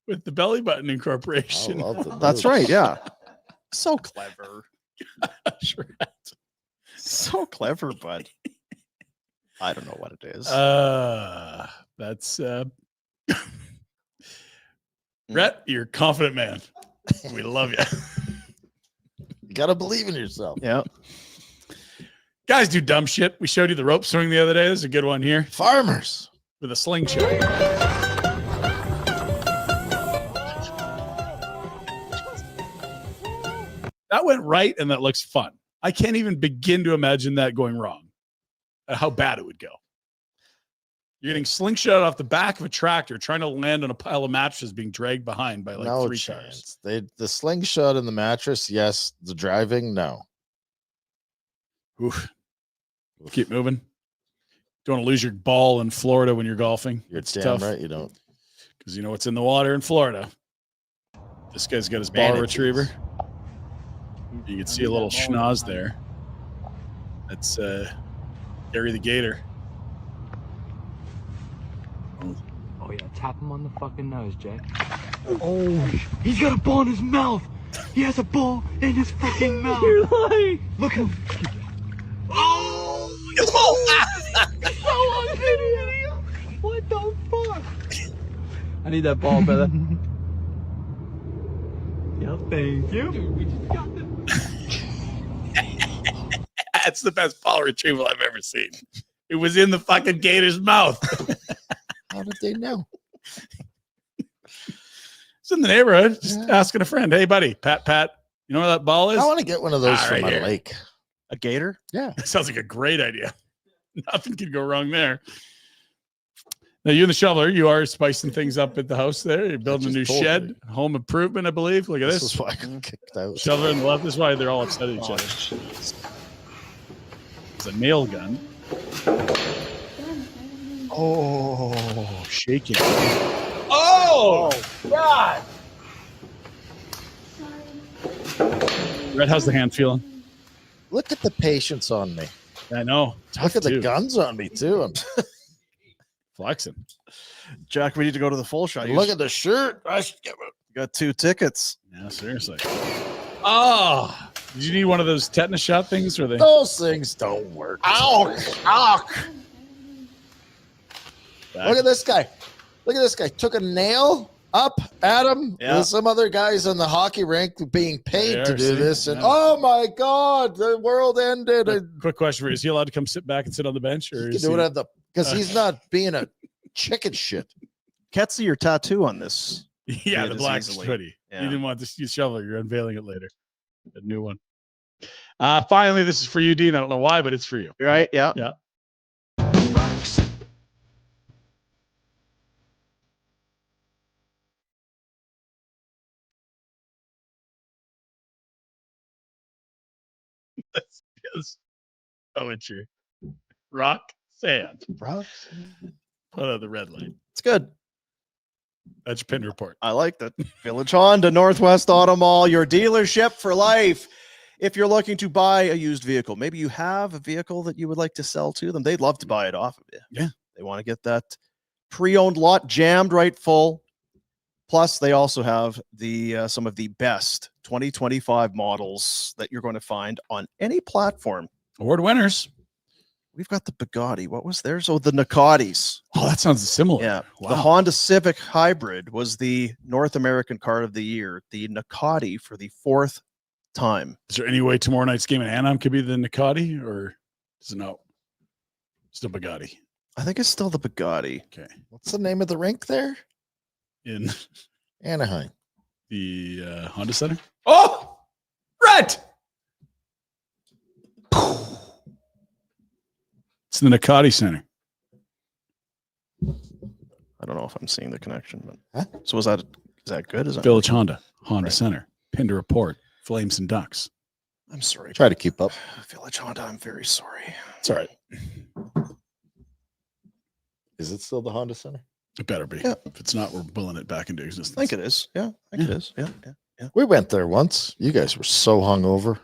with the belly button I incorporation. love the That's moves. right. Yeah. So clever. Sure. So clever, but I don't know what it is. That's Rhett, you're a confident man. We love you. You gotta believe in yourself. Yeah. Guys do dumb shit. We showed you the rope swing the other day. There's a good one here Farmers. with a slingshot. That went right, and that looks fun. I can't even begin to imagine that going wrong. How bad it would go. You're getting slingshot off the back of a tractor, trying to land on a pile of mattresses being dragged behind by like no 3 chance. cars. The slingshot and the mattress, yes. The driving, no. Oof. Keep moving. Don't want to lose your ball in Florida when you're golfing. You're It's damn tough. right you don't. Because you know what's in the water in Florida. This guy's got his ball Manatees. retriever. You can see a little schnoz there. That's Gary the Gator. Oh yeah, tap him on the fucking nose, Jay. Oh, he's got a ball in his mouth. He has a ball in his fucking mouth. You're lying. Look at him. Oh! So on video. What the fuck? I need that ball, brother. Yeah, thank you. Dude, we just got the... That's the best ball retrieval I've ever seen. It was in the fucking Gator's mouth. How did they know? It's in the neighborhood. Just asking a friend. Hey, buddy, Pat, you know where that ball is? I want to get one of those Ah, for right my here. lake. A gator? Yeah. That sounds like a great idea. Nothing could go wrong there. Now, you and the shoveler, you are spicing things up at the house there. You're building a new just told shed, me. home improvement, I believe. Look at This this. is why I got kicked out. Shoveler on the left. This is why they're all upset at each other. It's a nail gun. Oh, shaking. Oh, God. Rhett, how's the hand feeling? Look at the patience on me. I know. Look at the too. guns on me too. I'm Flexing. Jack, we need to go to the full shot. look at the shirt. I should get You got 2 tickets. Yeah, seriously. Oh, did you need one of those tetanus shot things? Or they? those things don't work. Ouch! Ouch! Look at this guy. Look at this guy. Took a nail up at him. Yeah. There's some other guys on the hockey rink being paid They to are, do see? this. And Yeah. oh my God, the world ended. And Quick question for you. Is he allowed to come sit back and sit on the bench? Or he is can do he... it at the because he's not being a chicken shit. Can't see your tattoo on this. Yeah, Read the as black easily. hoodie. Yeah. You didn't want to use shoveler. You're unveiling it later. A new one. Finally, this is for you, Dean. I don't know why, but it's for you. Right? Yeah. Yeah. This is poetry. Rock, sand. Bro. Put on the red light. It's good. That's your Pinder Report. I like that. Village Honda, Northwest Auto Mall, your dealership for life. If you're looking to buy a used vehicle, maybe you have a vehicle that you would like to sell to them. They'd love to buy it off of you. Yeah. They want to get that pre-owned lot jammed right full. Plus, they also have the some of the best 2025 models that you're going to find on any platform. Award winners. We've got the Bugatti. What was theirs? Oh, the Nicotis. Oh, that sounds similar. Yeah. Wow. The Honda Civic Hybrid was the North American car of the year. The Nicotti for the 4th time. Is there any way tomorrow night's game in Anaheim could be the Nicotti, or is it no? Still Bugatti. I think it's still the Bugatti. Okay. What's the name of the rink there? In Anaheim. the Honda Center. Oh, Rhett! It's the Nicotti Center. I don't know if I'm seeing the connection, but Huh? so is that good? Is that Village Honda, Honda Right. Center, Pinder Report, Flames and Ducks. I'm sorry. Try to keep up. Village Honda, I'm very sorry. It's all right. Is it still the Honda Center? It better be. Yeah. If it's not, we're pulling it back into existence. I think it is. Yeah, I think it is. Yeah, yeah. We went there once. You guys were so hungover.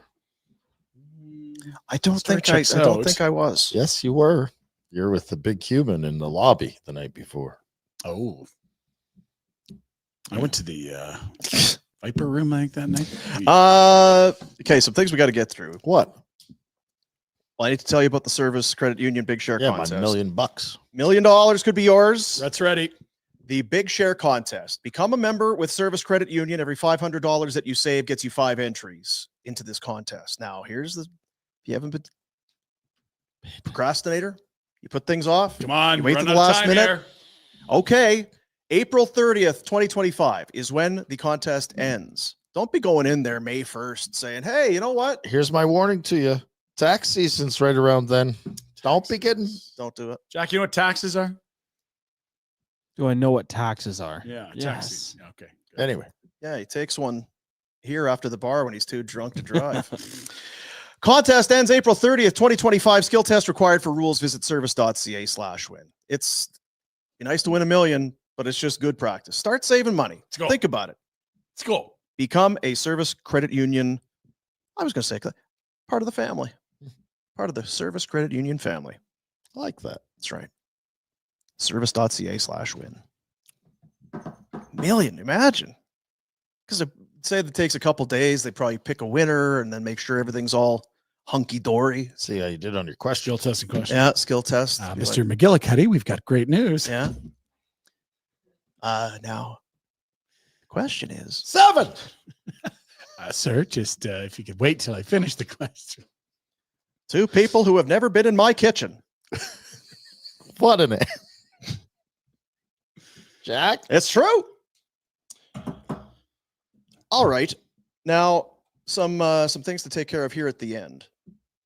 I don't Story think checks I don't out. think I was. Yes, you were. You're with the big human in the lobby the night before. Oh. I went to the Viper room like that night. Okay, some things we got to get through. What? Well, I need to tell you about the Service Credit Union Big Share Yeah, contest. my $1 million. $1 million could be yours. That's ready. The Big Share contest. Become a member with Service Credit Union. Every $500 that you save gets you 5 entries into this contest. Now, here's the, if you haven't been procrastinator, you put things off. Come on. You wait running till the out of last time minute. here. Okay. April 30th, 2025 is when the contest ends. Don't be going in there May 1st saying, hey, you know what? Here's my warning to you. Tax season's right around then. Don't be getting. Don't do it. Jack, you know what taxes are? Do I know what taxes are? Yeah. Yes. Taxes. Okay. Good. Anyway. Yeah, he takes one here after the bar when he's too drunk to drive. Contest ends April 30th, 2025. Skill test required for rules. Visit service.ca/win. It's nice to win $1 million, but it's just good practice. Start saving money. Let's go. Think about it. Let's go. Become a Service Credit Union. I was going to say part of the family. Part of the Service Credit Union family. I like that. That's right. Service.ca/win. Million, imagine. Because say it takes a couple days, they probably pick a winner and then make sure everything's all hunky-dory. See how you did on your question. Skill testing question. Yeah, skill test. Mr. McGillicuddy, we've got great news. Yeah. Now, the question is 7. Sir, just if you could wait till I finish the question. 2 people who have never been in my kitchen. What an Jack. It's true. All right. Now, some things to take care of here at the end.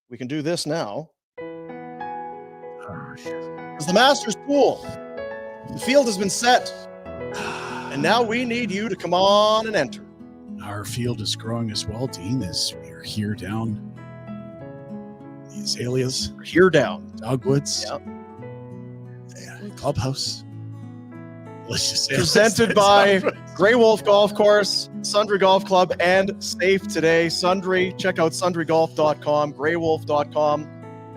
We can do this now. It's the Masters pool. The field has been set. And now we need you to come on and enter. Our field is growing as well, Dean, as we're here down the azaleas. We're here down. Dogwoods. Yep. Yeah, clubhouse. Let's just say Presented by Grey Wolf Golf Course, Sundry Golf Club, and Safe Today. Sundry, check out sundrygolf.com, greywolf.com,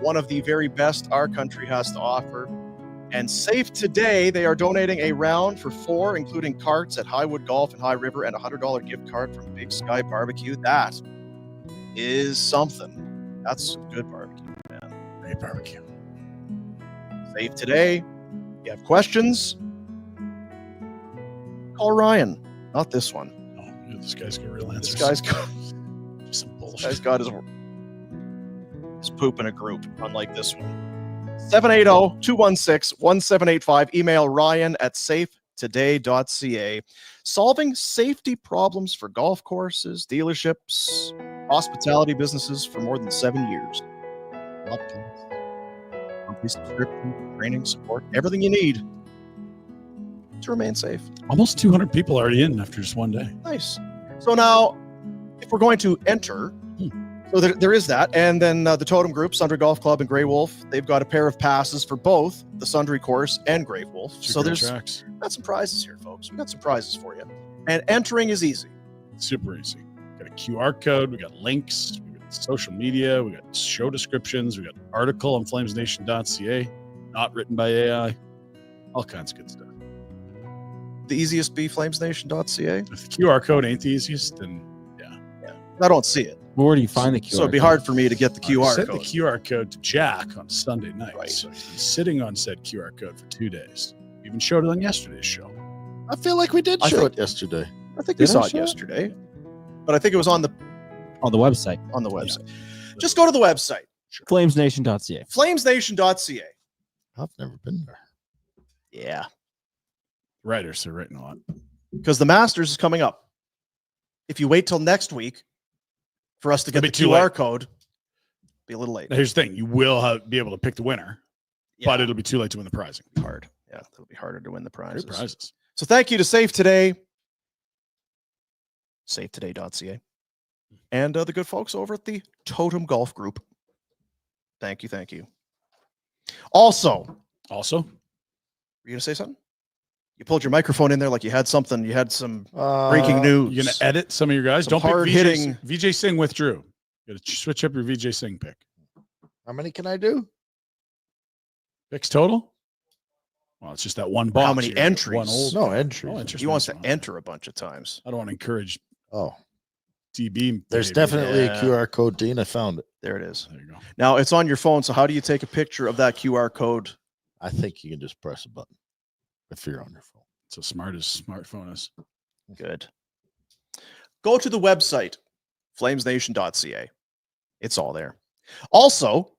one of the very best our country has to offer. And Safe Today, they are donating a round for 4, including carts at Highwood Golf and High River, and a $100 gift card from Big Sky Barbecue. That is something. That's some good barbecue, man. Great barbecue. Safe Today. You have questions? Call Ryan, not this one. Oh, yeah, this guy's got real answers. This guy's got some bullshit. This guy's got his poop in a group, unlike this one. 780-216-1785. Email ryan@safetoday.ca. Solving safety problems for golf courses, dealerships, hospitality businesses for more than 7 years. Monthly subscription, training, support, everything you need to remain safe. Almost 200 people already in after just one day. Nice. So now, if we're going to enter, so there is that. And then the Totem Group, Sundry Golf Club and Grey Wolf, they've got a pair of passes for both the Sundry course and Grey Wolf. So there's got some prizes here, folks. We've got some prizes for you. And entering is easy. Super easy. We got a QR code. We got links. We got social media. We got show descriptions. We got an article on FlamesNation.ca, not written by AI. All kinds of good stuff. The easiest be FlamesNation.ca. If the QR code ain't the easiest, then yeah. I don't see it. Where do you find the QR So it'd be hard for me to get the QR I sent code. the QR code to Jack on Sunday night. Right. So he's been sitting on said QR code for 2 days. We even showed it on yesterday's show. I feel like we did show it yesterday. I think we Did I saw it show it? yesterday. But I think it was on the website. On the website. Just go to the website. FlamesNation.ca. FlamesNation.ca. I've never been there. Yeah. Writers are writing a lot. Because the Masters is coming up. If you wait till next week for us to get It'll the be too QR late. code, be a little late. Now, here's the thing. You will be able to pick the winner, but it'll be too late to win the prizing. Hard. Yeah, it'll be harder to win the prizes. Great prizes. So thank you to Safe Today, safetoday.ca, and the good folks over at the Totem Golf Group. Thank you, thank you. Also, were you going to say something? You pulled your microphone in there like you had something. You had some breaking news. You're going to edit some of your guys? Some Don't pick hard-hitting- VJ Singh withdrew. You got to switch up your VJ Singh pick. How many can I do? Picks total? Well, it's just that one box. How many You got entries? One old. No entries. Oh, interesting. He wants to enter a bunch of times. I don't want to encourage Oh, DB. there's behavior. definitely Yeah. a QR code, Dean. I found it. There it is. There you go. Now it's on your phone. So how do you take a picture of that QR code? I think you can just press a button if you're on your phone. It's as smart as smartphone is. Good. Go to the website, flamesnation.ca. It's all there. Also,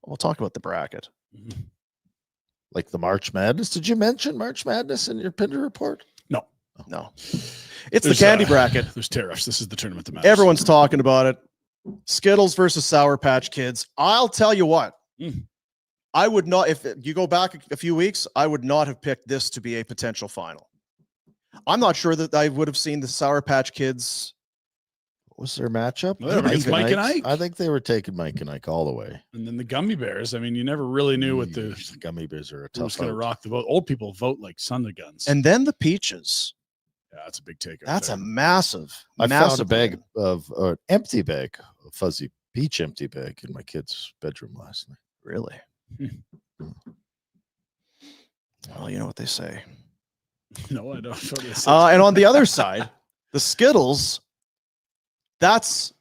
we'll talk about the bracket. Like the March Madness. Did you mention March Madness in your Pinder report? No. No. It's the candy bracket. There's tariffs. This is the tournament that matters. Everyone's talking about it. Skittles versus Sour Patch Kids. I'll tell you what. I would not, if you go back a few weeks, I would not have picked this to be a potential final. I'm not sure that I would have seen the Sour Patch Kids. What was their matchup? Mike and Ike. I think they were taking Mike and Ike all the way. And then the Gummy Bears. I mean, you never really knew what the Gummy Bears are a who was tough going to out. rock the vote. Old people vote like son of guns. And then the Peaches. Yeah, that's a big take. That's a massive. I found a massive bag win. of an empty bag, a fuzzy peach empty bag in my kid's bedroom last night. Really? Well, you know what they say. No, I don't. And on the other side, the Skittles, that's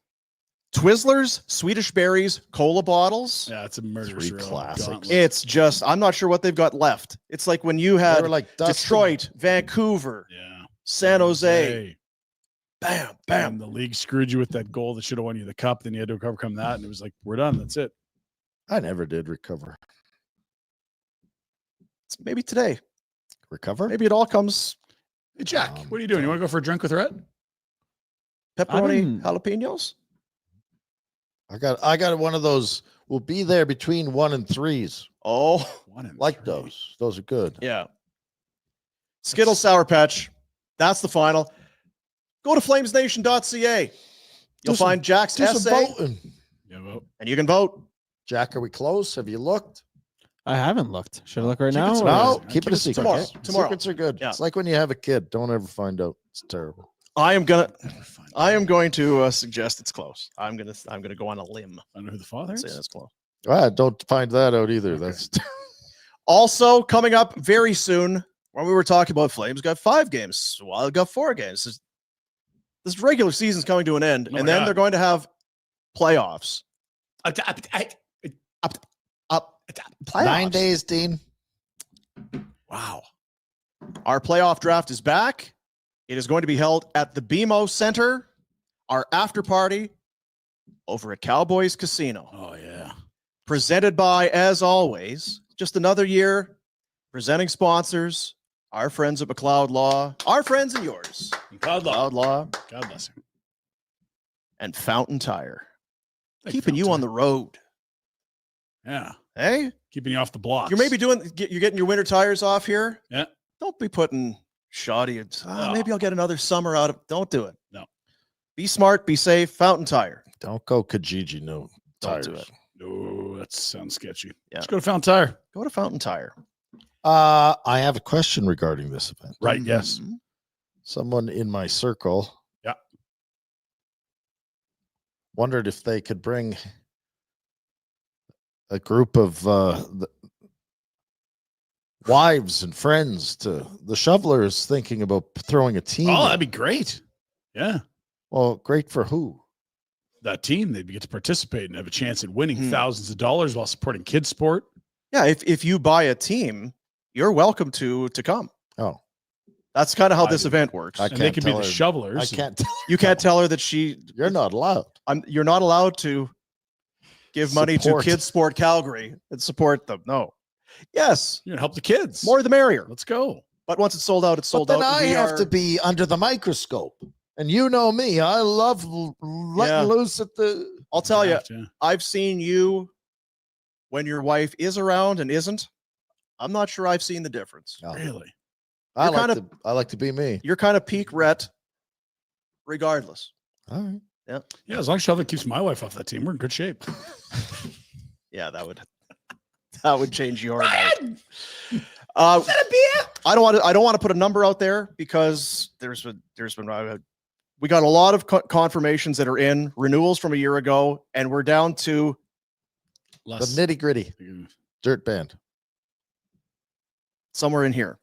Twizzlers, Swedish Berries, cola bottles. Yeah, it's a murderous Three classics. It's just, I'm not sure what they've got left. It's like when you They had were like Dustin. Detroit, Vancouver, Yeah. San Jose. Hey. Bam, Bam. bam. The league screwed you with that goal that should have won you the cup. Then you had to overcome that. And it was like, we're done. That's it. I never did recover. It's maybe today. Recover? Maybe it all comes Hey, Jack, what are you doing? You want to go for a drink with Rhett? pepperoni jalapenos. I got one of those. We'll be there between 1 and 3s. Oh, One and Like three. those. Those are good. yeah. Skittles Sour Patch. That's the final. Go to flamesnation.ca. You'll find Jack's Do some essay, voting. Yeah, well, and you can vote. Jack, are we close? Have you looked? I haven't looked. Should I look right Keep it now? to or- No, Keep keep it a secret. tomorrow. okay? Tomorrow. Secrets are good. Yeah. It's like when you have a kid. Don't ever find out. It's terrible. I am going to suggest it's close. I'm going to go on a limb. I don't know who the father and say is. that's close. Don't find that out either. Okay. That's Also coming up very soon, when we were talking about Flames, got 5 games. Wild got 4 games. This regular season's coming to an end, Oh and my then God. they're going to have playoffs. Playoffs. 9 days, Dean. Wow. Our playoff draft is back. It is going to be held at the BMO Center. Our after party over at Cowboys Casino. Oh, yeah. Presented by, as always, just another year, presenting sponsors, our friends at McLeod Law, our friends and yours, God love. McLeod Law, God bless him. and Fountain Tire. Thank you, Keeping you Fountain. on the road. Yeah. Hey, Keeping you off the blocks. you're maybe you're getting your winter tires off here. Yeah. Don't be putting shoddy. No. Maybe I'll get another summer out of. Don't do it. No. Be smart. Be safe. Fountain Tire. Don't go Kijiji. No Don't tires. do it. Oh, that sounds sketchy. Yeah. Let's go to Fountain Tire. Go to Fountain Tire. I have a question regarding this event. Right. Yes. Mhm. Someone in my circle Yeah. wondered if they could bring a group of wives and friends to the Shovelers thinking about throwing a team. Oh, in. that'd be great. Yeah. Well, great for who? That team, they'd get to participate and have a chance at winning Hmm. thousands of dollars while supporting kids sport. Yeah. If you buy a team, you're welcome to come. Oh, That's kind of how I this do. event works. I And they can't could be tell the her- shovelers. I can't tell. You can't tell her that You're not allowed. you're not allowed to give money to Support. Kids Sport Calgary and support them. No. Yes. You're gonna help the kids. More the merrier. Let's go. But once it's sold out, it's sold But then out. I We have are- to be under the microscope. And you know me, I love letting Yeah. loose at the. I'll tell you, Yeah. I've seen you when your wife is around and isn't. I'm not sure I've seen the difference. No. Really? I You're like, kind to, I like to be me. You're kind of peak Rhett regardless. All right. Yeah, as long as Shoveler keeps my wife off that team, we're in good shape. Yeah, that would change your night. I don't want to put a number out there because we got a lot of confirmations that are in renewals from a year ago, and we're down to The nitty gritty dirt band. somewhere in here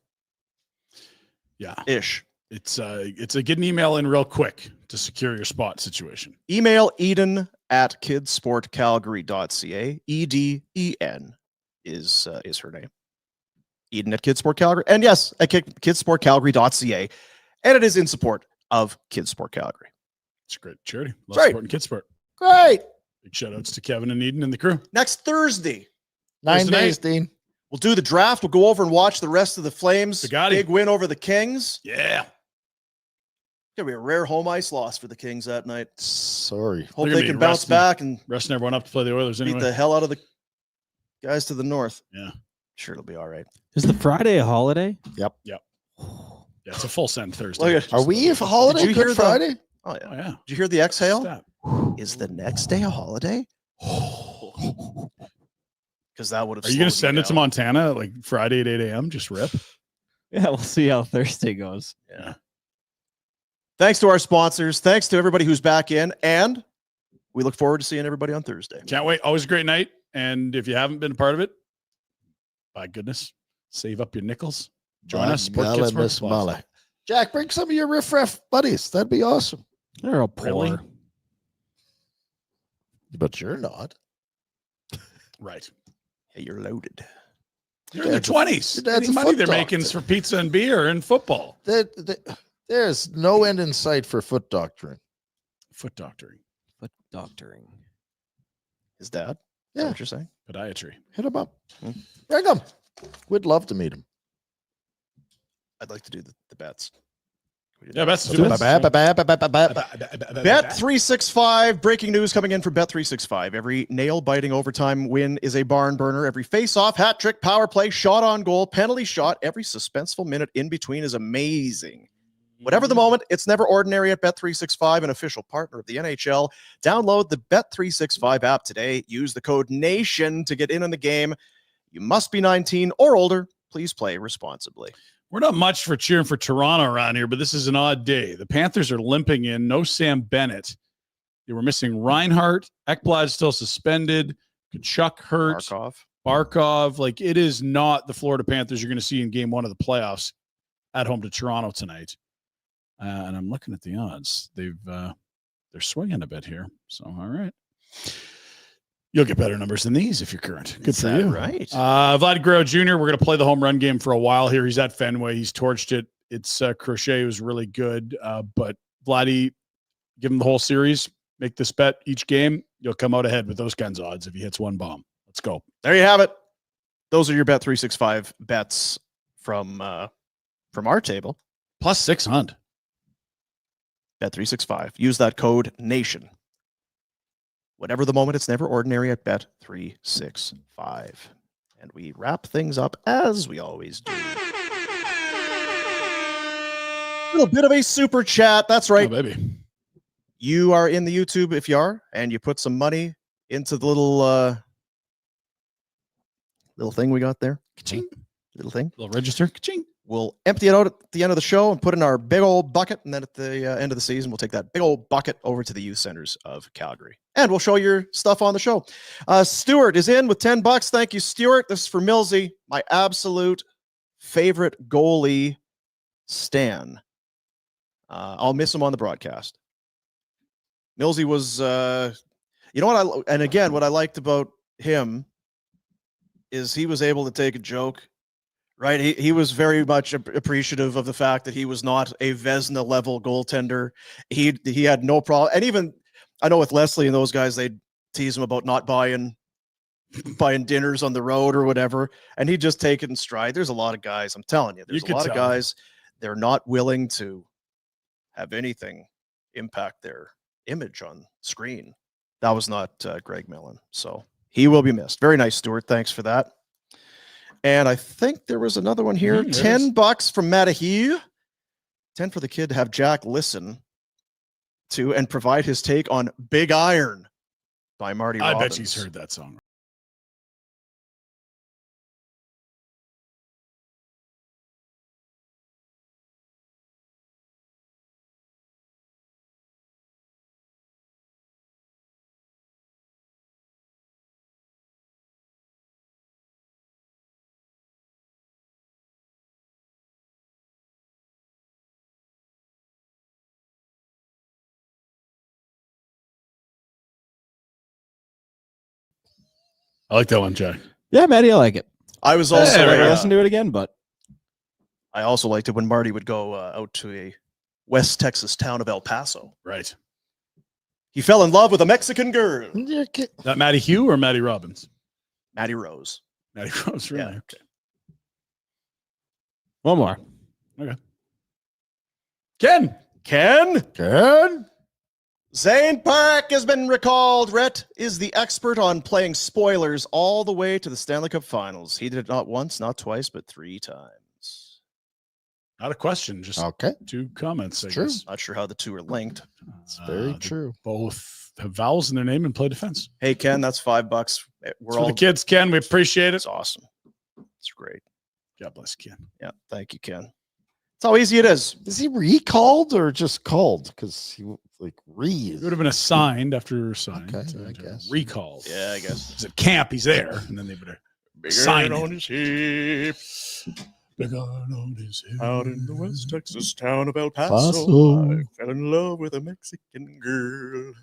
Yeah. ish. It's a get an email in real quick to secure your spot situation. Email Eden at kidsportcalgary.ca. EDEN is her name. Eden at Kidsport Calgary. And yes, at kidsportcalgary.ca. And it is in support of Kidsport Calgary. It's a great charity. Love Right. supporting kid sport. Great. Big shout outs to Kevin and Eden and the crew. Next Thursday, 9 Thursday days, night. Dean. we'll do the draft. We'll go over and watch the rest of the Flames. Bugatti. Big win over the Kings. Yeah. Gonna be a rare home ice loss for the Kings that night. Sorry. Hope They're they gonna can be bounce back and resting everyone up to play the Oilers anyway. beat the hell out of the guys to the north. Yeah. Sure, it'll be all right. Is the Friday a holiday? Yep. Yeah, it's a full send Thursday. Look at- Are we a holiday? Did you hear Good the- Friday? Oh yeah. Oh, yeah. Did you hear the exhale? Stop. Is the next day a holiday? Because that would have. Are you going to send it to Montana like Friday at 8 a.m.? Just rip. Yeah, we'll see how Thursday goes. Yeah. Thanks to our sponsors. Thanks to everybody who's back in, and we look forward to seeing everybody on Thursday. Can't wait. Always a great night. And if you haven't been a part of it, by goodness, save up your nickels. Join us. Support Golly, Kids Miss First. Molly. Jack, bring some of your riff-raff buddies. That'd be awesome. They're all poor. Really? But you're not. Right. Hey, you're loaded. They're in their 20s. your dad's Any a money foot they're doctor. making is for pizza and beer and football. There's no end in sight for foot doctoring. Foot doctoring. But doctoring. His dad? Yeah. What you're saying? Podiatry. Hit him up. Bring him. We'd love to meet him. I'd like to do the bets. Yeah, bets. Bet365, breaking news coming in from Bet365. Every nail-biting overtime win is a barn burner. Every face-off, hat trick, power play, shot on goal, penalty shot, every suspenseful minute in between is amazing. Whatever the moment, it's never ordinary at Bet365, an official partner of the NHL. Download the Bet365 app today. Use the code NATION to get in on the game. You must be 19 or older. Please play responsibly. We're not much for cheering for Toronto around here, but this is an odd day. The Panthers are limping in. No Sam Bennett. They were missing Reinhart. Ekblad still suspended. Kachuk hurt. Barkov. Like, it is not the Florida Panthers you're going to see in game one of the playoffs at home to Toronto tonight. And I'm looking at the odds. They're swinging a bit here. So, all right. You'll get better numbers than these if you're current. Good for you. Right. Vlad Guerrero Jr., we're going to play the home run game for a while here. He's at Fenway. He's torched it. It's Crochet was really good. But Vladdy, give him the whole series. Make this bet each game. You'll come out ahead with those kinds of odds if he hits one bomb. Let's go. There you have it. Those are your Bet365 bets from our table. Plus 600. Bet365. Use that code NATION. Whatever the moment, it's never ordinary at Bet365. And we wrap things up as we always do. A little bit of a super chat. That's right. Oh, baby. You are in the YouTube if you are, and you put some money into the little thing we got there. Ka-ching. Little thing. Little register. Ka-ching. We'll empty it out at the end of the show and put in our big old bucket. And then at the end of the season, we'll take that big old bucket over to the youth centers of Calgary. And we'll show your stuff on the show. Stuart is in with $10. Thank you, Stuart. This is for Millsy, my absolute favorite goalie, Stan. I'll miss him on the broadcast. Millsy was, you know what what I liked about him is he was able to take a joke. Right, he was very much appreciative of the fact that he was not a Vezina level goaltender. He had no problem, and even I know with Leslie and those guys, they'd tease him about not buying dinners on the road or whatever, and he'd just take it in stride. There's a lot of guys, I'm telling you, there's a lot of guys, they're not willing to have anything impact their image on screen. That was not Greg Millen, so he will be missed. Very nice, Stuart. Thanks for that. And I think there was another one here. $10 from Matahue. 10 for the kid to have Jack listen to and provide his take on Big Iron by Marty Robbins. I bet he's heard that song. I like that one, Jack. Yeah, Maddie, I like it. I was also I listen to it again, but I also liked it when Marty would go out to a West Texas town of El Paso. Right. He fell in love with a Mexican girl. That Matty Hugh or Matty Robbins? Matty Rose. Matty Rose, really? Yeah. Okay. one more. Okay. Ken. Ken? Ken? Zayne Park has been recalled. Rhett is the expert on playing spoilers all the way to the Stanley Cup Finals. He did it not once, not twice, but 3 times. Not a question, just Okay. 2 comments. True. Not sure how the two are linked. It's very They true. Both have vowels in their name and play defense. Hey, Ken, that's $5. We're For all the kids, Ken, we appreciate it. It's awesome. It's great. God bless Ken. Yeah, thank you, Ken. That's how easy it is. Is he recalled or just called? Because he like It would have been assigned after signed. Okay, I guess. Recalled. Yeah, I guess. It's at camp, he's there, and then they better sign on him. his hip. Big iron on his hip. Out in the West Texas town of El Paso, Paso. I fell in love with a Mexican girl.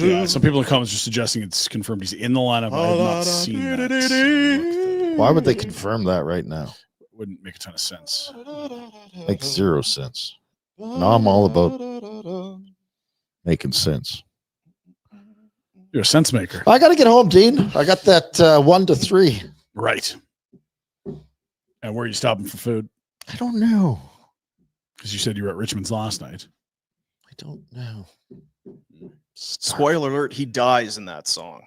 Yeah, some people in the comments are suggesting it's confirmed he's in the lineup. I have not seen that. Why would they confirm that right now? Wouldn't make a ton of sense. Makes 0 sense. Now I'm all about making sense. You're a sense maker. I got to get home, Dean. I got that 1 to 3. Right. And where are you stopping for food? I don't know. Because you said you were at Richmond's last night. I don't know. Spoiler alert, he dies in that song.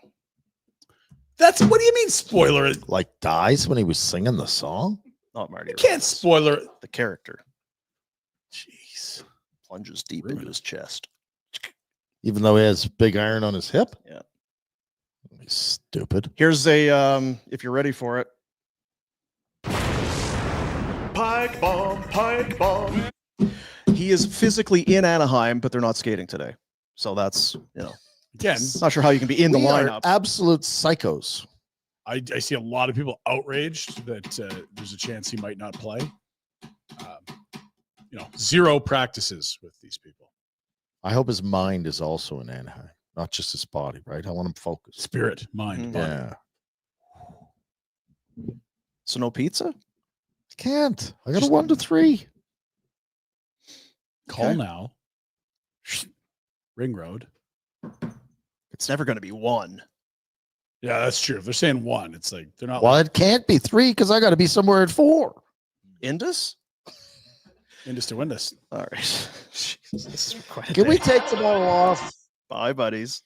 What do you mean spoiler? Like dies when he was singing the song? Not Marty. You can't spoiler it. The character Jeez. plunges deep into his chest. Even though he has big iron on his hip? Yeah. He's stupid. Here's a if you're ready for it. Pike bomb. He is physically in Anaheim, but they're not skating today. So that's, Again, not sure how you can be in the We are lineup. absolute psychos. I see a lot of people outraged that there's a chance he might not play. 0 practices with these people. I hope his mind is also in Anaheim, not just his body, right? I want him focused. Spirit, mind, body. Yeah. So no pizza? Can't. I got a 1 to 3. Call now. Ring Road. It's never going to be 1. Yeah, that's true. If they're saying 1, it's like they're not. Well, it can't be 3 because I got to be somewhere at 4. Indus? Indus to Windus. All right. Jesus, this is quite a Can we day. take tomorrow off? Bye, buddies.